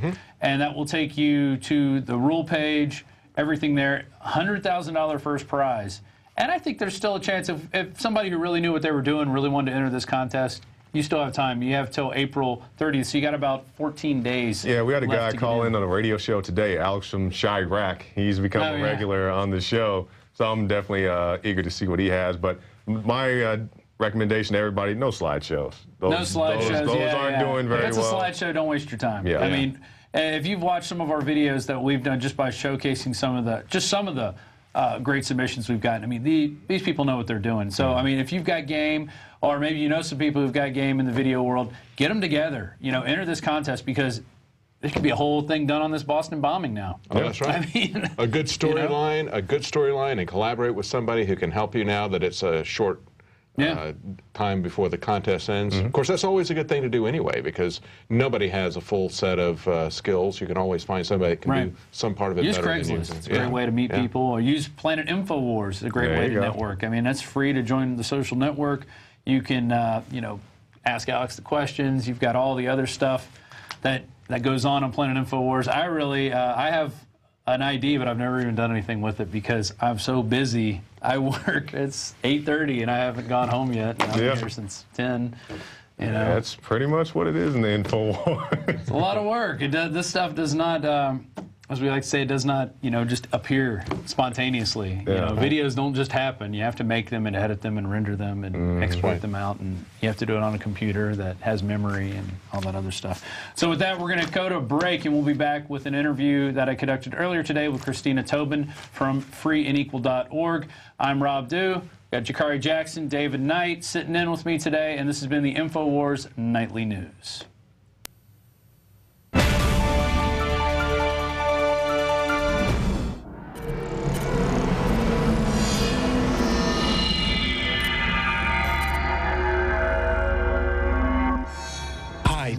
and that will take you to the rule page, everything there, $100,000 first prize. And I think there's still a chance if somebody who really knew what they were doing really wanted to enter this contest, you still have time. You have till April 30th, so you got about 14 days.
Yeah, we had a guy call in on a radio show today, Alex from Chirac. He's become a regular on the show, so I'm definitely eager to see what he has. But my recommendation to everybody, no slideshows.
No slideshows.
Those aren't doing very well.
If it's a slideshow, don't waste your time. I mean, if you've watched some of our videos that we've done just by showcasing some of the great submissions we've gotten. I mean, these people know what they're doing. So, I mean, if you've got game, or maybe you know some people who've got game in the video world, get them together. You know, enter this contest because there could be a whole thing done on this Boston bombing now.
Oh, that's right. I mean, a good storyline, and collaborate with somebody who can help you now that it's a short time before the contest ends. Of course, that's always a good thing to do anyway, because nobody has a full set of skills. You can always find somebody that can do some part of it better than you.
Use Craigslist. It's a great way to meet people. Or use Planet Infowars. It's a great way to network. I mean, that's free to join the social network. You can, you know, ask Alex the questions. You've got all the other stuff that goes on Planet Infowars. I really, I have an ID, but I've never even done anything with it because I'm so busy. I work. It's 8:30 and I haven't gone home yet. I'm here since 10. You know,
that's pretty much what it is in the Infowars.
It's a lot of work. This stuff does not, as we like to say, it does not, you know, just appear spontaneously. You know, videos don't just happen. You have to make them and edit them and render them and export them out, and you have to do it on a computer that has memory and all that other stuff. So with that, we're going to go to a break, and we'll be back with an interview that I conducted earlier today with Christina Tobin from freeandequal.org. I'm Rob Dew. Got Jakari Jackson, David Knight sitting in with me today, and this has been the Infowars Nightly News.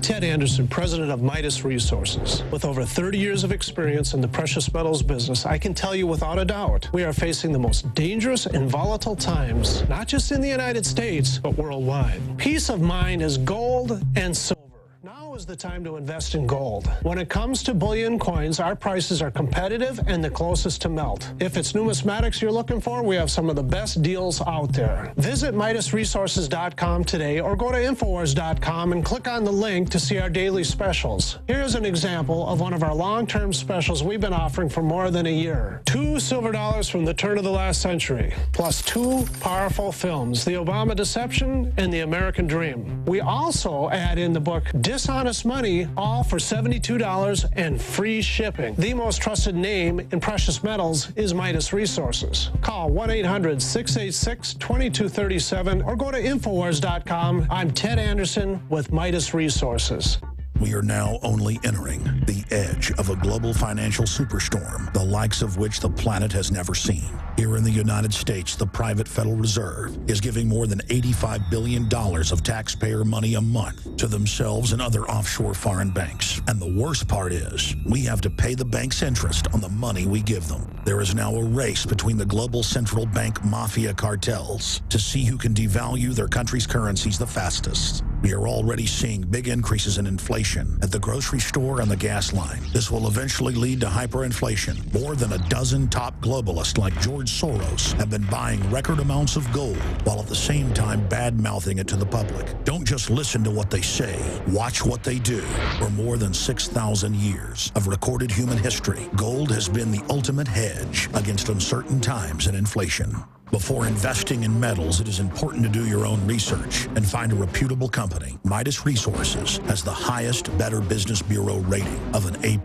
Ted Anderson, president of Midas Resources. With over 30 years of experience in the precious metals business, I can tell you without a doubt, we are facing the most dangerous and volatile times, not just in the United States, but worldwide. Peace of mind is gold and silver. Now is the time to invest in gold. When it comes to bullion coins, our prices are competitive and the closest to melt. If it's numismatics you're looking for, we have some of the best deals out there. Visit MidasResources.com today or go to Infowars.com and click on the link to see our daily specials. Here's an example of one of our long-term specials we've been offering for more than a year. 2 silver dollars from the turn of the last century, plus 2 powerful films, The Obama Deception and The American Dream. We also add in the book Dishonest Money, all for $72 and free shipping. The most trusted name in precious metals is Midas Resources. Call 1-800-686-2237 or go to Infowars.com. I'm Ted Anderson with Midas Resources.
We are now only entering the edge of a global financial superstorm, the likes of which the planet has never seen. Here in the United States, the private Federal Reserve is giving more than $85 billion of taxpayer money a month to themselves and other offshore foreign banks. And the worst part is, we have to pay the bank's interest on the money we give them. There is now a race between the global central bank mafia cartels to see who can devalue their country's currencies the fastest. We are already seeing big increases in inflation at the grocery store and the gas line. This will eventually lead to hyperinflation. More than a dozen top globalists like George Soros have been buying record amounts of gold while at the same time bad-mouthing it to the public. Don't just listen to what they say. Watch what they do. For more than 6,000 years of recorded human history, gold has been the ultimate hedge against uncertain times and inflation. Before investing in metals, it is important to do your own research and find a reputable company. Midas Resources has the highest Better Business Bureau rating of an A+.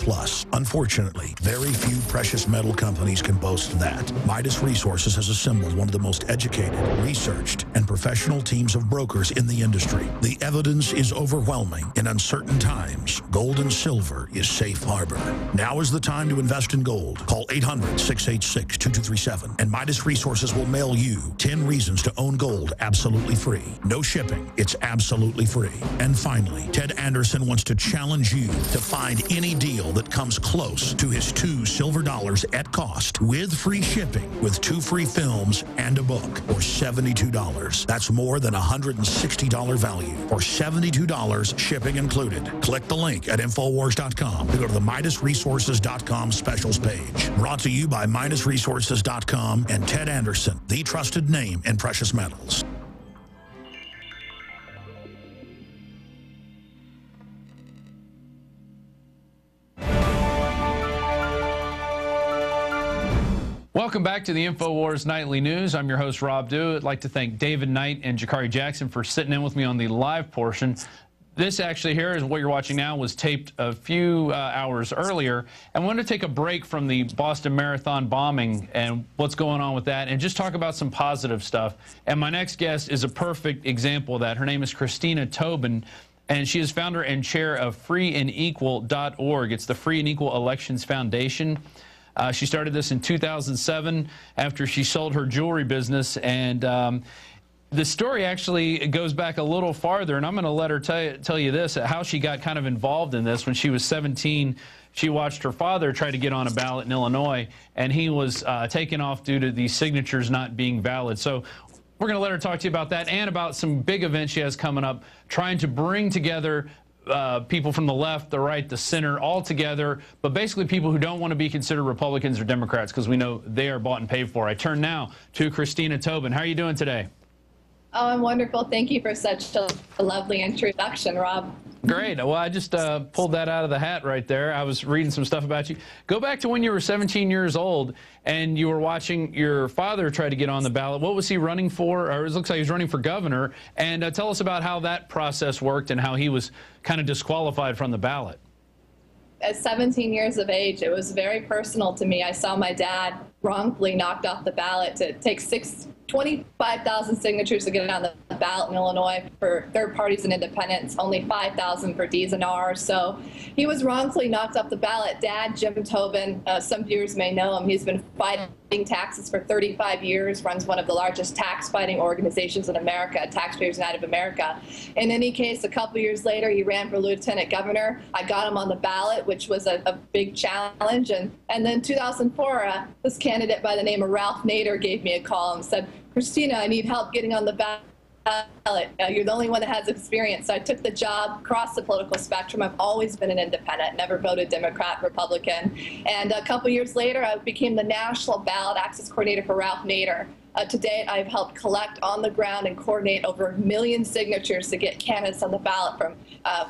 Unfortunately, very few precious metal companies can boast that. Midas Resources has assembled one of the most educated, researched, and professional teams of brokers in the industry. The evidence is overwhelming. In uncertain times, gold and silver is safe harbor. Now is the time to invest in gold. Call 800-686-2237 and Midas Resources will mail you 10 reasons to own gold absolutely free. No shipping. It's absolutely free. And finally, Ted Anderson wants to challenge you to find any deal that comes close to his 2 silver dollars at cost with free shipping, with 2 free films and a book for $72. That's more than $160 value for $72 shipping included. Click the link at Infowars.com to go to the MidasResources.com specials page. Brought to you by MidasResources.com and Ted Anderson, the trusted name in precious metals.
Welcome back to the Infowars Nightly News. I'm your host, Rob Dew. I'd like to thank David Knight and Jakari Jackson for sitting in with me on the live portion. This actually here is what you're watching now was taped a few hours earlier. I wanted to take a break from the Boston Marathon bombing and what's going on with that and just talk about some positive stuff. And my next guest is a perfect example of that. Her name is Christina Tobin, and she is founder and chair of freeandequal.org. It's the Free and Equal Elections Foundation. She started this in 2007 after she sold her jewelry business, and the story actually goes back a little farther, and I'm going to let her tell you this, how she got kind of involved in this. When she was 17, she watched her father try to get on a ballot in Illinois, and he was taken off due to the signatures not being valid. So we're going to let her talk to you about that and about some big events she has coming up, trying to bring together people from the left, the right, the center, all together, but basically people who don't want to be considered Republicans or Democrats, because we know they are bought and paid for. I turn now to Christina Tobin. How are you doing today?
Oh, I'm wonderful. Thank you for such a lovely introduction, Rob.
Great. Well, I just pulled that out of the hat right there. I was reading some stuff about you. Go back to when you were 17 years old and you were watching your father try to get on the ballot. What was he running for? Or it looks like he was running for governor. And tell us about how that process worked and how he was kind of disqualified from the ballot.
At 17 years of age, it was very personal to me. I saw my dad wrongfully knocked off the ballot to take 25,000 signatures to get on the ballot in Illinois for third parties and independents, only 5,000 for Ds and Rs. So he was wrongfully knocked off the ballot. Dad, Jim Tobin, some viewers may know him. He's been fighting taxes for 35 years, runs one of the largest tax-fighting organizations in America, Taxpayers United of America. In any case, a couple years later, he ran for lieutenant governor. I got him on the ballot, which was a big challenge. And then 2004, this candidate by the name of Ralph Nader gave me a call and said, Christina, I need help getting on the ballot. You're the only one that has experience. So I took the job across the political spectrum. I've always been an independent, never voted Democrat, Republican. And a couple years later, I became the national ballot access coordinator for Ralph Nader. To date, I've helped collect on the ground and coordinate over 1 million signatures to get candidates on the ballot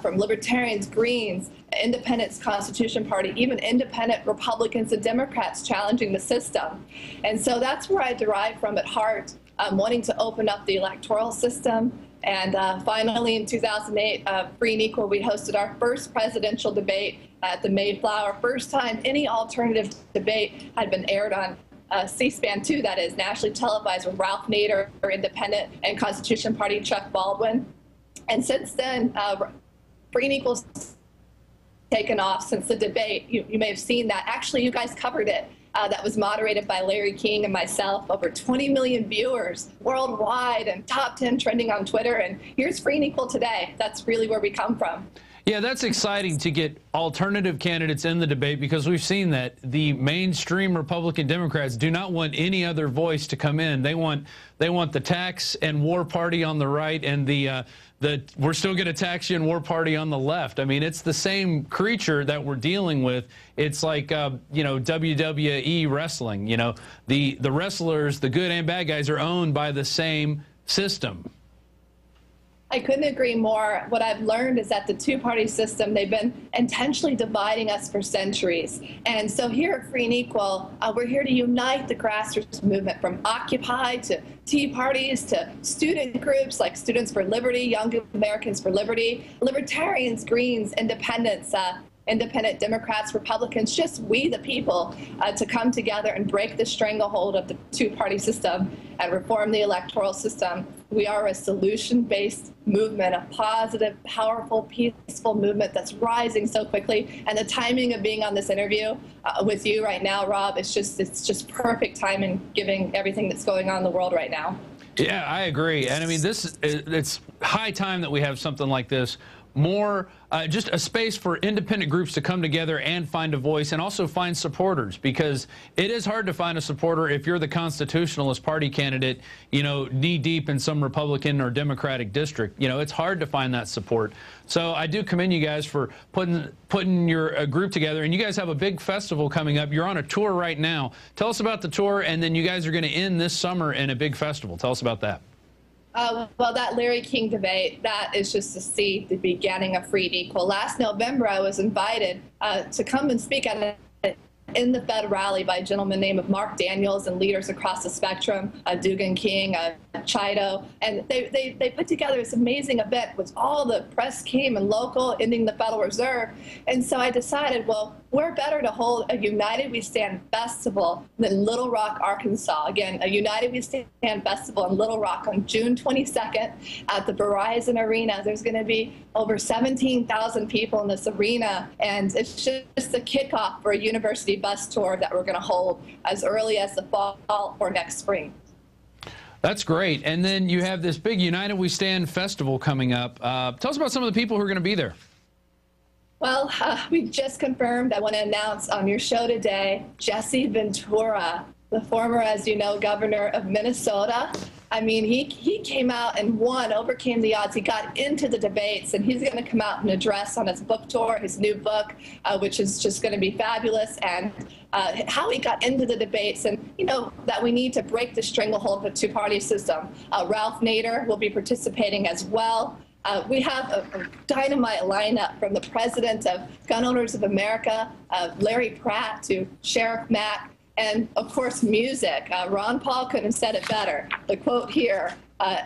from libertarians, Greens, Independents, Constitution Party, even independent Republicans and Democrats challenging the system. And so that's where I derive from at heart, wanting to open up the electoral system. And finally, in 2008, Free and Equal, we hosted our first presidential debate at the Mayflower. First time any alternative debate had been aired on C-SPAN 2, that is, nationally televised, with Ralph Nader, Independent, and Constitution Party Chuck Baldwin. And since then, Free and Equal's taken off since the debate. You may have seen that. Actually, you guys covered it. That was moderated by Larry King and myself. Over 20 million viewers worldwide and top 10 trending on Twitter. And here's Free and Equal today. That's really where we come from.
Yeah, that's exciting to get alternative candidates in the debate, because we've seen that the mainstream Republican Democrats do not want any other voice to come in. They want the tax and war party on the right and the we're still going to tax you and war party on the left. I mean, it's the same creature that we're dealing with. It's like you know, WWE wrestling. You know, the wrestlers, the good and bad guys, are owned by the same system.
I couldn't agree more. What I've learned is that the two-party system, they've been intentionally dividing us for centuries. And so here at Free and Equal, we're here to unite the grassroots movement, from Occupy to Tea Parties to student groups like Students for Liberty, Young Americans for Liberty, Libertarians, Greens, Independents, Independent Democrats, Republicans, just we the people, to come together and break the stranglehold of the two-party system and reform the electoral system. We are a solution-based movement, a positive, powerful, peaceful movement that's rising so quickly. And the timing of being on this interview with you right now, Rob, it's just perfect timing, given everything that's going on in the world right now.
Yeah, I agree. And I mean, it's high time that we have something like this. More just a space for independent groups to come together and find a voice, and also find supporters, because it is hard to find a supporter if you're the Constitutionalist Party candidate, you know, knee deep in some Republican or Democratic district. You know, it's hard to find that support. So I do commend you guys for putting your group together, and you guys have a big festival coming up. You're on a tour right now. Tell us about the tour, and then you guys are going to end this summer in a big festival. Tell us about that.
Well, that Larry King debate, that is just to see the beginning of Free and Equal. Last November, I was invited to come and speak at in the Fed rally by a gentleman named Mark Daniels and leaders across the spectrum, Dugan King, Chido, and they put together this amazing event with all the press came and local, ending the Federal Reserve. And so I decided, well, we're better to hold a United We Stand festival than Little Rock, Arkansas. Again, a United We Stand festival in Little Rock on June 22nd at the Verizon Arena. There's going to be over 17,000 people in this arena, and it's just a kickoff for a university bus tour that we're going to hold as early as the fall or next spring.
That's great. And then you have this big United We Stand festival coming up. Tell us about some of the people who are going to be there.
Well, we just confirmed, I want to announce on your show today, Jesse Ventura, the former, as you know, governor of Minnesota. I mean, he came out and won, overcame the odds. He got into the debates, and he's going to come out and address on his book tour, his new book, which is just going to be fabulous, and how he got into the debates, and, you know, that we need to break the stranglehold of the two-party system. Ralph Nader will be participating as well. We have a dynamite lineup from the president of Gun Owners of America, Larry Pratt, to Sheriff Mack, and, of course, music. Ron Paul couldn't have said it better. The quote here,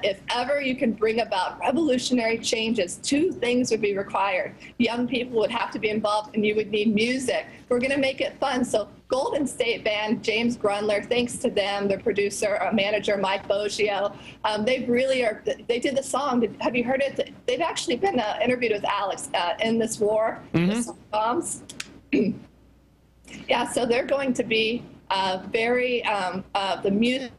if ever you can bring about revolutionary changes, two things would be required. Young people would have to be involved, and you would need music. We're going to make it fun. So Golden State Band, James Grunler, thanks to them, their producer, manager, Mike Boggio, they really are, they did the song. Have you heard it? They've actually been interviewed with Alex in this war, the bombs. Yeah, so they're going to be very, the music,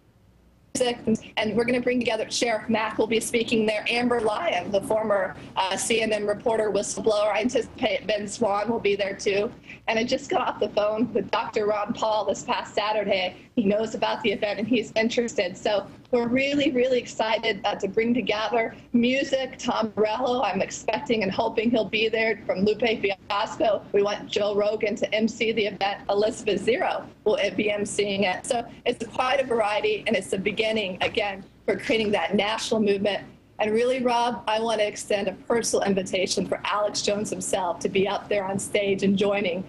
and we're going to bring together, Sheriff Mack will be speaking there, Amber Lyon, the former CNN reporter, whistleblower. I anticipate Ben Swan will be there too. And I just got off the phone with Dr. Ron Paul this past Saturday. He knows about the event and he's interested. So we're really, really excited to bring together music. Tom Morello, I'm expecting and hoping he'll be there, from Lupe Fiasco. We want Joe Rogan to MC the event. Elizabeth Zero will be MCing it. So it's quite a variety, and it's the beginning, again, for creating that national movement. And really, Rob, I want to extend a personal invitation for Alex Jones himself to be up there on stage and joining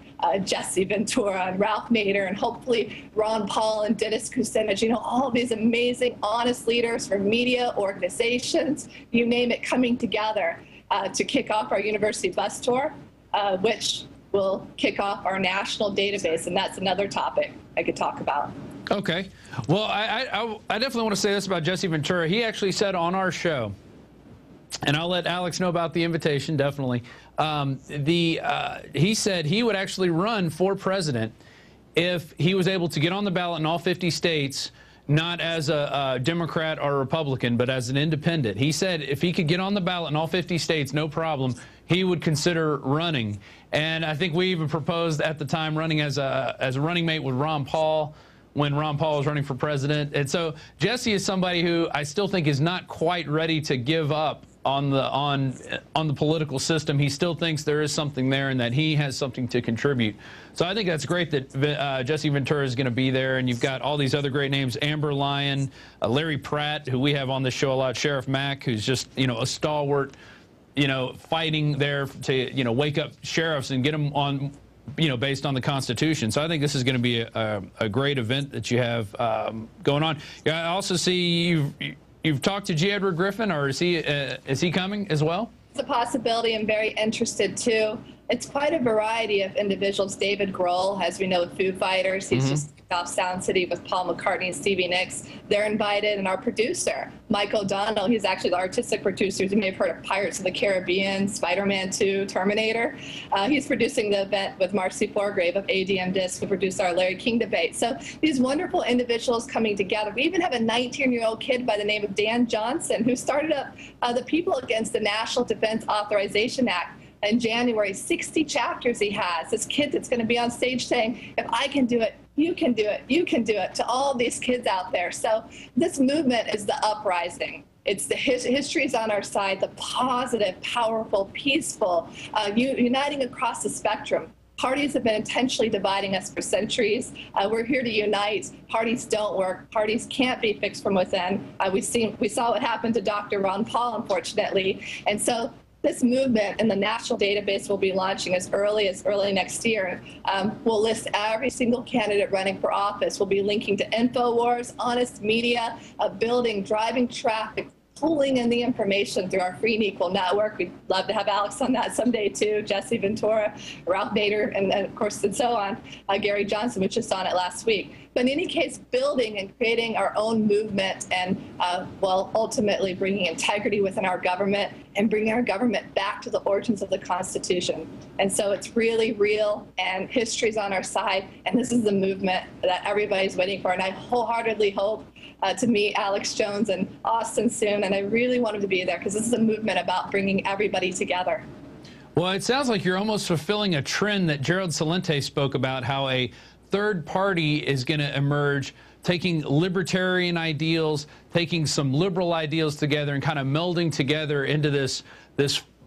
Jesse Ventura and Ralph Nader, and hopefully Ron Paul and Dennis Kucinich, you know, all of these amazing, honest leaders from media, organizations, you name it, coming together to kick off our university bus tour, which will kick off our national database, and that's another topic I could talk about.
Okay. Well, I definitely want to say this about Jesse Ventura. He actually said on our show, and I'll let Alex know about the invitation, definitely. He said he would actually run for president if he was able to get on the ballot in all 50 states, not as a Democrat or Republican, but as an independent. He said if he could get on the ballot in all 50 states, no problem, he would consider running. And I think we even proposed at the time running as a running mate with Ron Paul, when Ron Paul was running for president. And so Jesse is somebody who I still think is not quite ready to give up on the political system. He still thinks there is something there and that he has something to contribute. So I think that's great that Jesse Ventura is going to be there, and you've got all these other great names: Amber Lyon, Larry Pratt, who we have on this show a lot, Sheriff Mack, who's just a stalwart, fighting there to wake up sheriffs and get them on, based on the Constitution. So I think this is going to be a great event that you have going on. I also see you've talked to G. Edward Griffin, or is he coming as well?
It's a possibility. I'm very interested too. It's quite a variety of individuals. David Grohl, as we know, Foo Fighters. He's just kicked off Sound City with Paul McCartney and Stevie Nicks. They're invited, and our producer, Mike O'Donnell, he's actually the artistic producer. You may have heard of Pirates of the Caribbean, Spider-Man 2, Terminator. He's producing the event with Marcy Forgrave of ADM Disc, who produced our Larry King debate. So these wonderful individuals coming together. We even have a 19-year-old kid by the name of Dan Johnson, who started up the People Against the National Defense Authorization Act. In January, 60 chapters he has. This kid that's going to be on stage saying, if I can do it, you can do it, you can do it, to all these kids out there. So this movement is the uprising. It's the history's on our side, the positive, powerful, peaceful, uniting across the spectrum. Parties have been intentionally dividing us for centuries. We're here to unite. Parties don't work. Parties can't be fixed from within. We saw what happened to Dr. Ron Paul, unfortunately. And so this movement and the national database will be launching as early next year. We'll list every single candidate running for office. We'll be linking to Infowars, honest media, building, driving traffic, pulling in the information through our free and equal network. We'd love to have Alex on that someday too, Jesse Ventura, Ralph Nader, and of course, and so on. Gary Johnson, which was on it last week. But in any case, building and creating our own movement and, well, ultimately bringing integrity within our government and bringing our government back to the origins of the Constitution. And so it's really real, and history's on our side, and this is the movement that everybody's waiting for. And I wholeheartedly hope to meet Alex Jones in Austin soon, and I really want him to be there because this is a movement about bringing everybody together.
Well, it sounds like you're almost fulfilling a trend that Gerald Celente spoke about, how a third party is going to emerge, taking libertarian ideals, taking some liberal ideals together and kind of melding together into this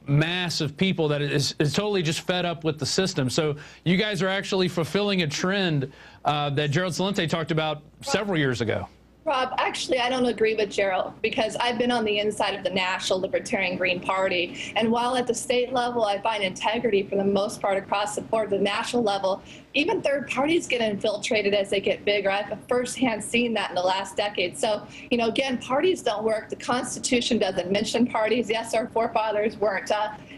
mass of people that is totally just fed up with the system. So you guys are actually fulfilling a trend that Gerald Celente talked about several years ago.
Rob, actually, I don't agree with Gerald, because I've been on the inside of the National Libertarian Green Party. And while at the state level, I find integrity for the most part across the board, the national level, even third parties get infiltrated as they get bigger. I've firsthand seen that in the last decade. So, again, parties don't work. The Constitution doesn't mention parties. Yes, our forefathers weren't,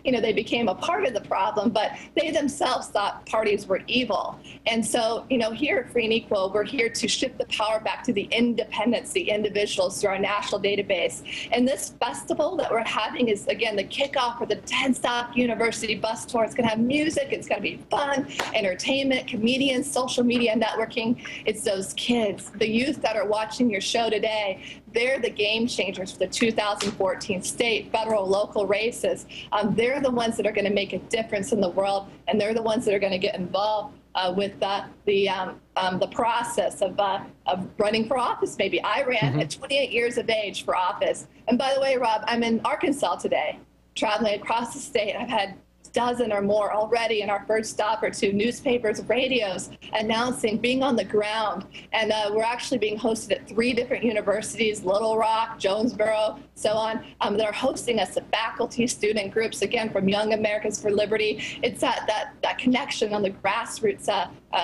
they became a part of the problem, but they themselves thought parties were evil. And so, here at Free and Equal, we're here to shift the power back to the independents, the individuals, through our national database. And this festival that we're having is, again, the kickoff for the 10-stop university bus tour. It's going to have music. It's going to be fun, entertainment, comedians, social media networking. It's those kids, the youth that are watching your show today. They're the game changers for the 2014 state, federal, local races. They're the ones that are going to make a difference in the world, and they're the ones that are going to get involved with the process of running for office. Maybe I ran at 28 years of age for office. And by the way, Rob, I'm in Arkansas today, traveling across the state. I've had dozen or more already in our first stop or two, newspapers, radios, announcing, being on the ground. And we're actually being hosted at 3 different universities, Little Rock, Jonesboro, so on, that are hosting us, the faculty, student groups, again, from Young Americans for Liberty. It's that connection on the grassroots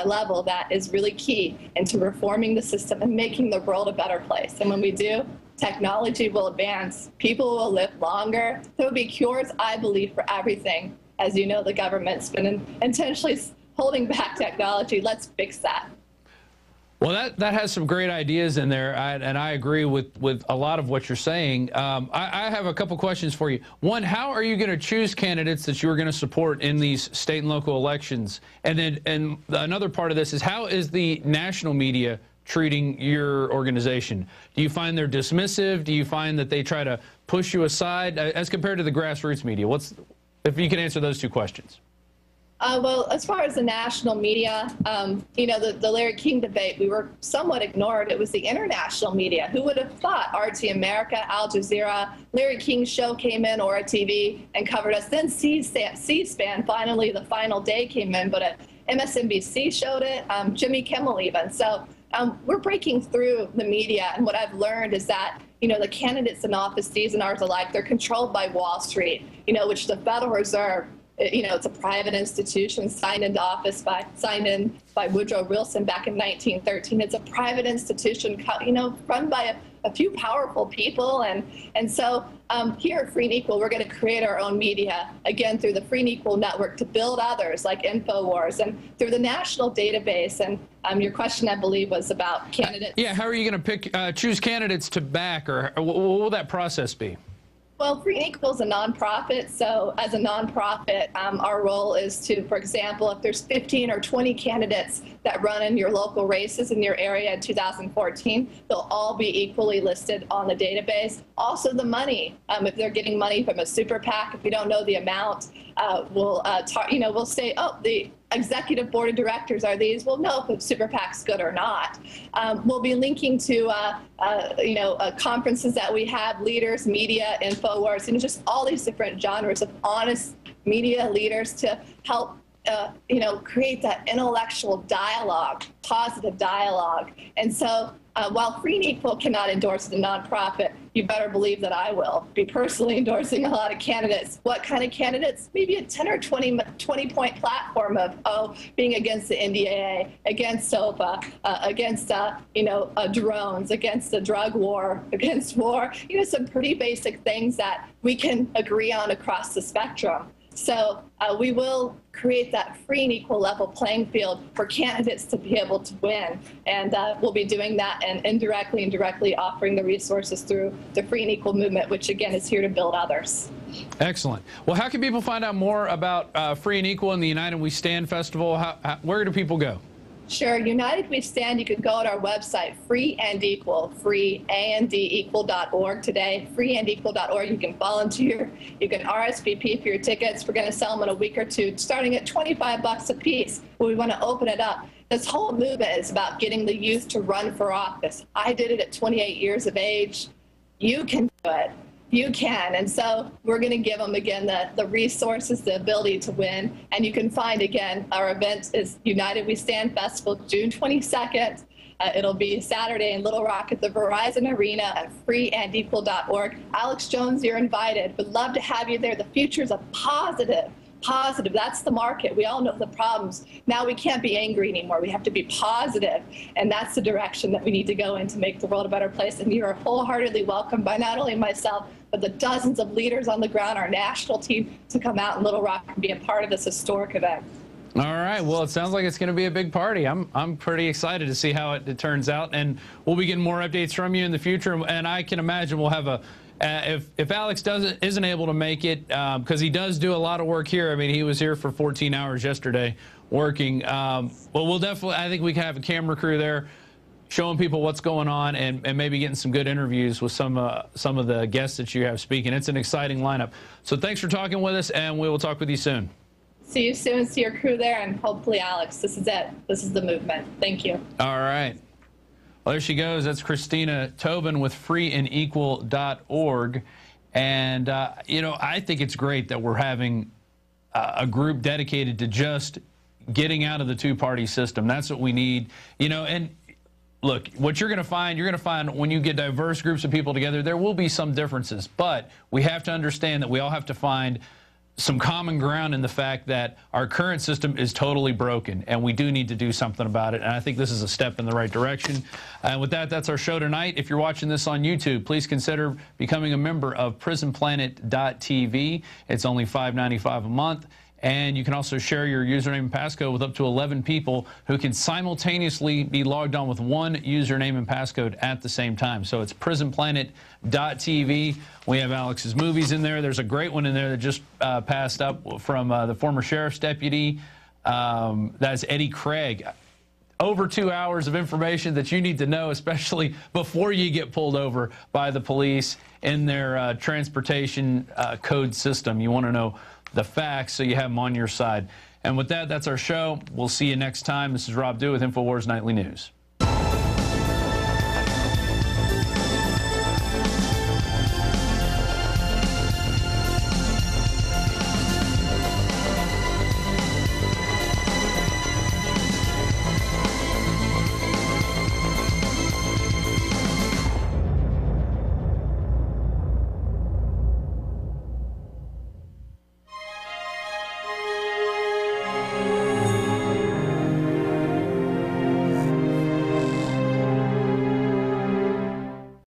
level that is really key into reforming the system and making the world a better place. And when we do, technology will advance, people will live longer. There will be cures, I believe, for everything. As you know, the government's been intentionally holding back technology. Let's fix that.
Well, that has some great ideas in there, and I agree with a lot of what you're saying. I have a couple questions for you. One, how are you going to choose candidates that you're going to support in these state and local elections? And another part of this is, how is the national media treating your organization? Do you find they're dismissive? Do you find that they try to push you aside as compared to the grassroots media? If you can answer those 2 questions.
Well, as far as the national media, you know, the Larry King debate, we were somewhat ignored. It was the international media. Who would have thought RT America, Al Jazeera, Larry King's show came in, Aura TV, and covered us. Then C-SPAN, finally, the final day came in, but MSNBC showed it, Jimmy Kimmel even. So we're breaking through the media, and what I've learned is that, you know, the candidates in office, these and ours alike, they're controlled by Wall Street, you know, which the Federal Reserve, you know, it's a private institution signed in by Woodrow Wilson back in 1913. It's a private institution, you know, run by a few powerful people. And so here at Free and Equal, we're going to create our own media, again, through the Free and Equal network to build others like Infowars and through the national database. And your question, I believe, was about candidates.
Yeah, how are you going to choose candidates to back, or what will that process be?
Well, Free and Equal is a nonprofit, so as a nonprofit, our role is to, for example, if there's 15 or 20 candidates that run in your local races in your area in 2014, they'll all be equally listed on the database. Also, the money, if they're getting money from a super PAC, if we don't know the amount, we'll say, oh, the executive board of directors are these. We'll know if super PAC's good or not. We'll be linking to conferences that we have, leaders, media, Infowars, and just all these different genres of honest media leaders to help create that intellectual dialogue, positive dialogue. And so while Free and Equal cannot endorse the nonprofit, you better believe that I will be personally endorsing a lot of candidates. What kind of candidates? Maybe a 10 or 20 point platform of, being against the NDAA, against SOPA, against, drones, against the drug war, against war, some pretty basic things that we can agree on across the spectrum. So we will create that free and equal level playing field for candidates to be able to win. And we'll be doing that and indirectly and directly offering the resources through the Free and Equal movement, which again is here to build others.
Excellent. Well, how can people find out more about Free and Equal and the United We Stand Festival? Where do people go?
Sure. United We Stand, you can go to our website, Free and Equal, freeandequal.org today, freeandequal.org. You can volunteer. You can RSVP for your tickets. We're going to sell them in a week or two, starting at $25 a piece. But we want to open it up. This whole movement is about getting the youth to run for office. I did it at 28 years of age. You can do it. You can. And so we're going to give them, again, the resources, the ability to win. And you can find, again, our event is United We Stand Festival, June 22nd. It'll be Saturday in Little Rock at the Verizon Arena at freeandequal.org. Alex Jones, you're invited. Would love to have you there. The future is a positive. That's the market. We all know the problems. Now we can't be angry anymore. We have to be positive. And that's the direction that we need to go in to make the world a better place. And you are wholeheartedly welcome by not only myself, but the dozens of leaders on the ground, our national team, to come out in Little Rock and be a part of this historic event.
All right. Well, it sounds like it's going to be a big party. I'm pretty excited to see how it turns out. And we'll be getting more updates from you in the future. And I can imagine we'll have a if Alex isn't able to make it, because he does do a lot of work here. I mean, he was here for 14 hours yesterday working. Well, we'll definitely, I think we can have a camera crew there showing people what's going on and maybe getting some good interviews with some of the guests that you have speaking. It's an exciting lineup. So thanks for talking with us, and we will talk with you soon.
See you soon. See your crew there, and hopefully, Alex, this is it. This is the movement. Thank you.
All right. Well, there she goes. That's Christina Tobin with freeandequal.org. And, I think it's great that we're having a group dedicated to just getting out of the two-party system. That's what we need. And look, what you're going to find when you get diverse groups of people together, there will be some differences. But we have to understand that we all have to find some common ground in the fact that our current system is totally broken, and we do need to do something about it. And I think this is a step in the right direction. And with that, that's our show tonight. If you're watching this on YouTube, please consider becoming a member of prisonplanet.tv. It's only $5.95 a month. And you can also share your username and passcode with up to 11 people who can simultaneously be logged on with one username and passcode at the same time. So it's prisonplanet.tv. We have Alex's movies in there. There's a great one in there that just passed up from the former sheriff's deputy. That's Eddie Craig. Over 2 hours of information that you need to know, especially before you get pulled over by the police in their transportation code system. You want to know the facts so you have them on your side. And with that, that's our show. We'll see you next time. This is Rob Dew with Infowars Nightly News.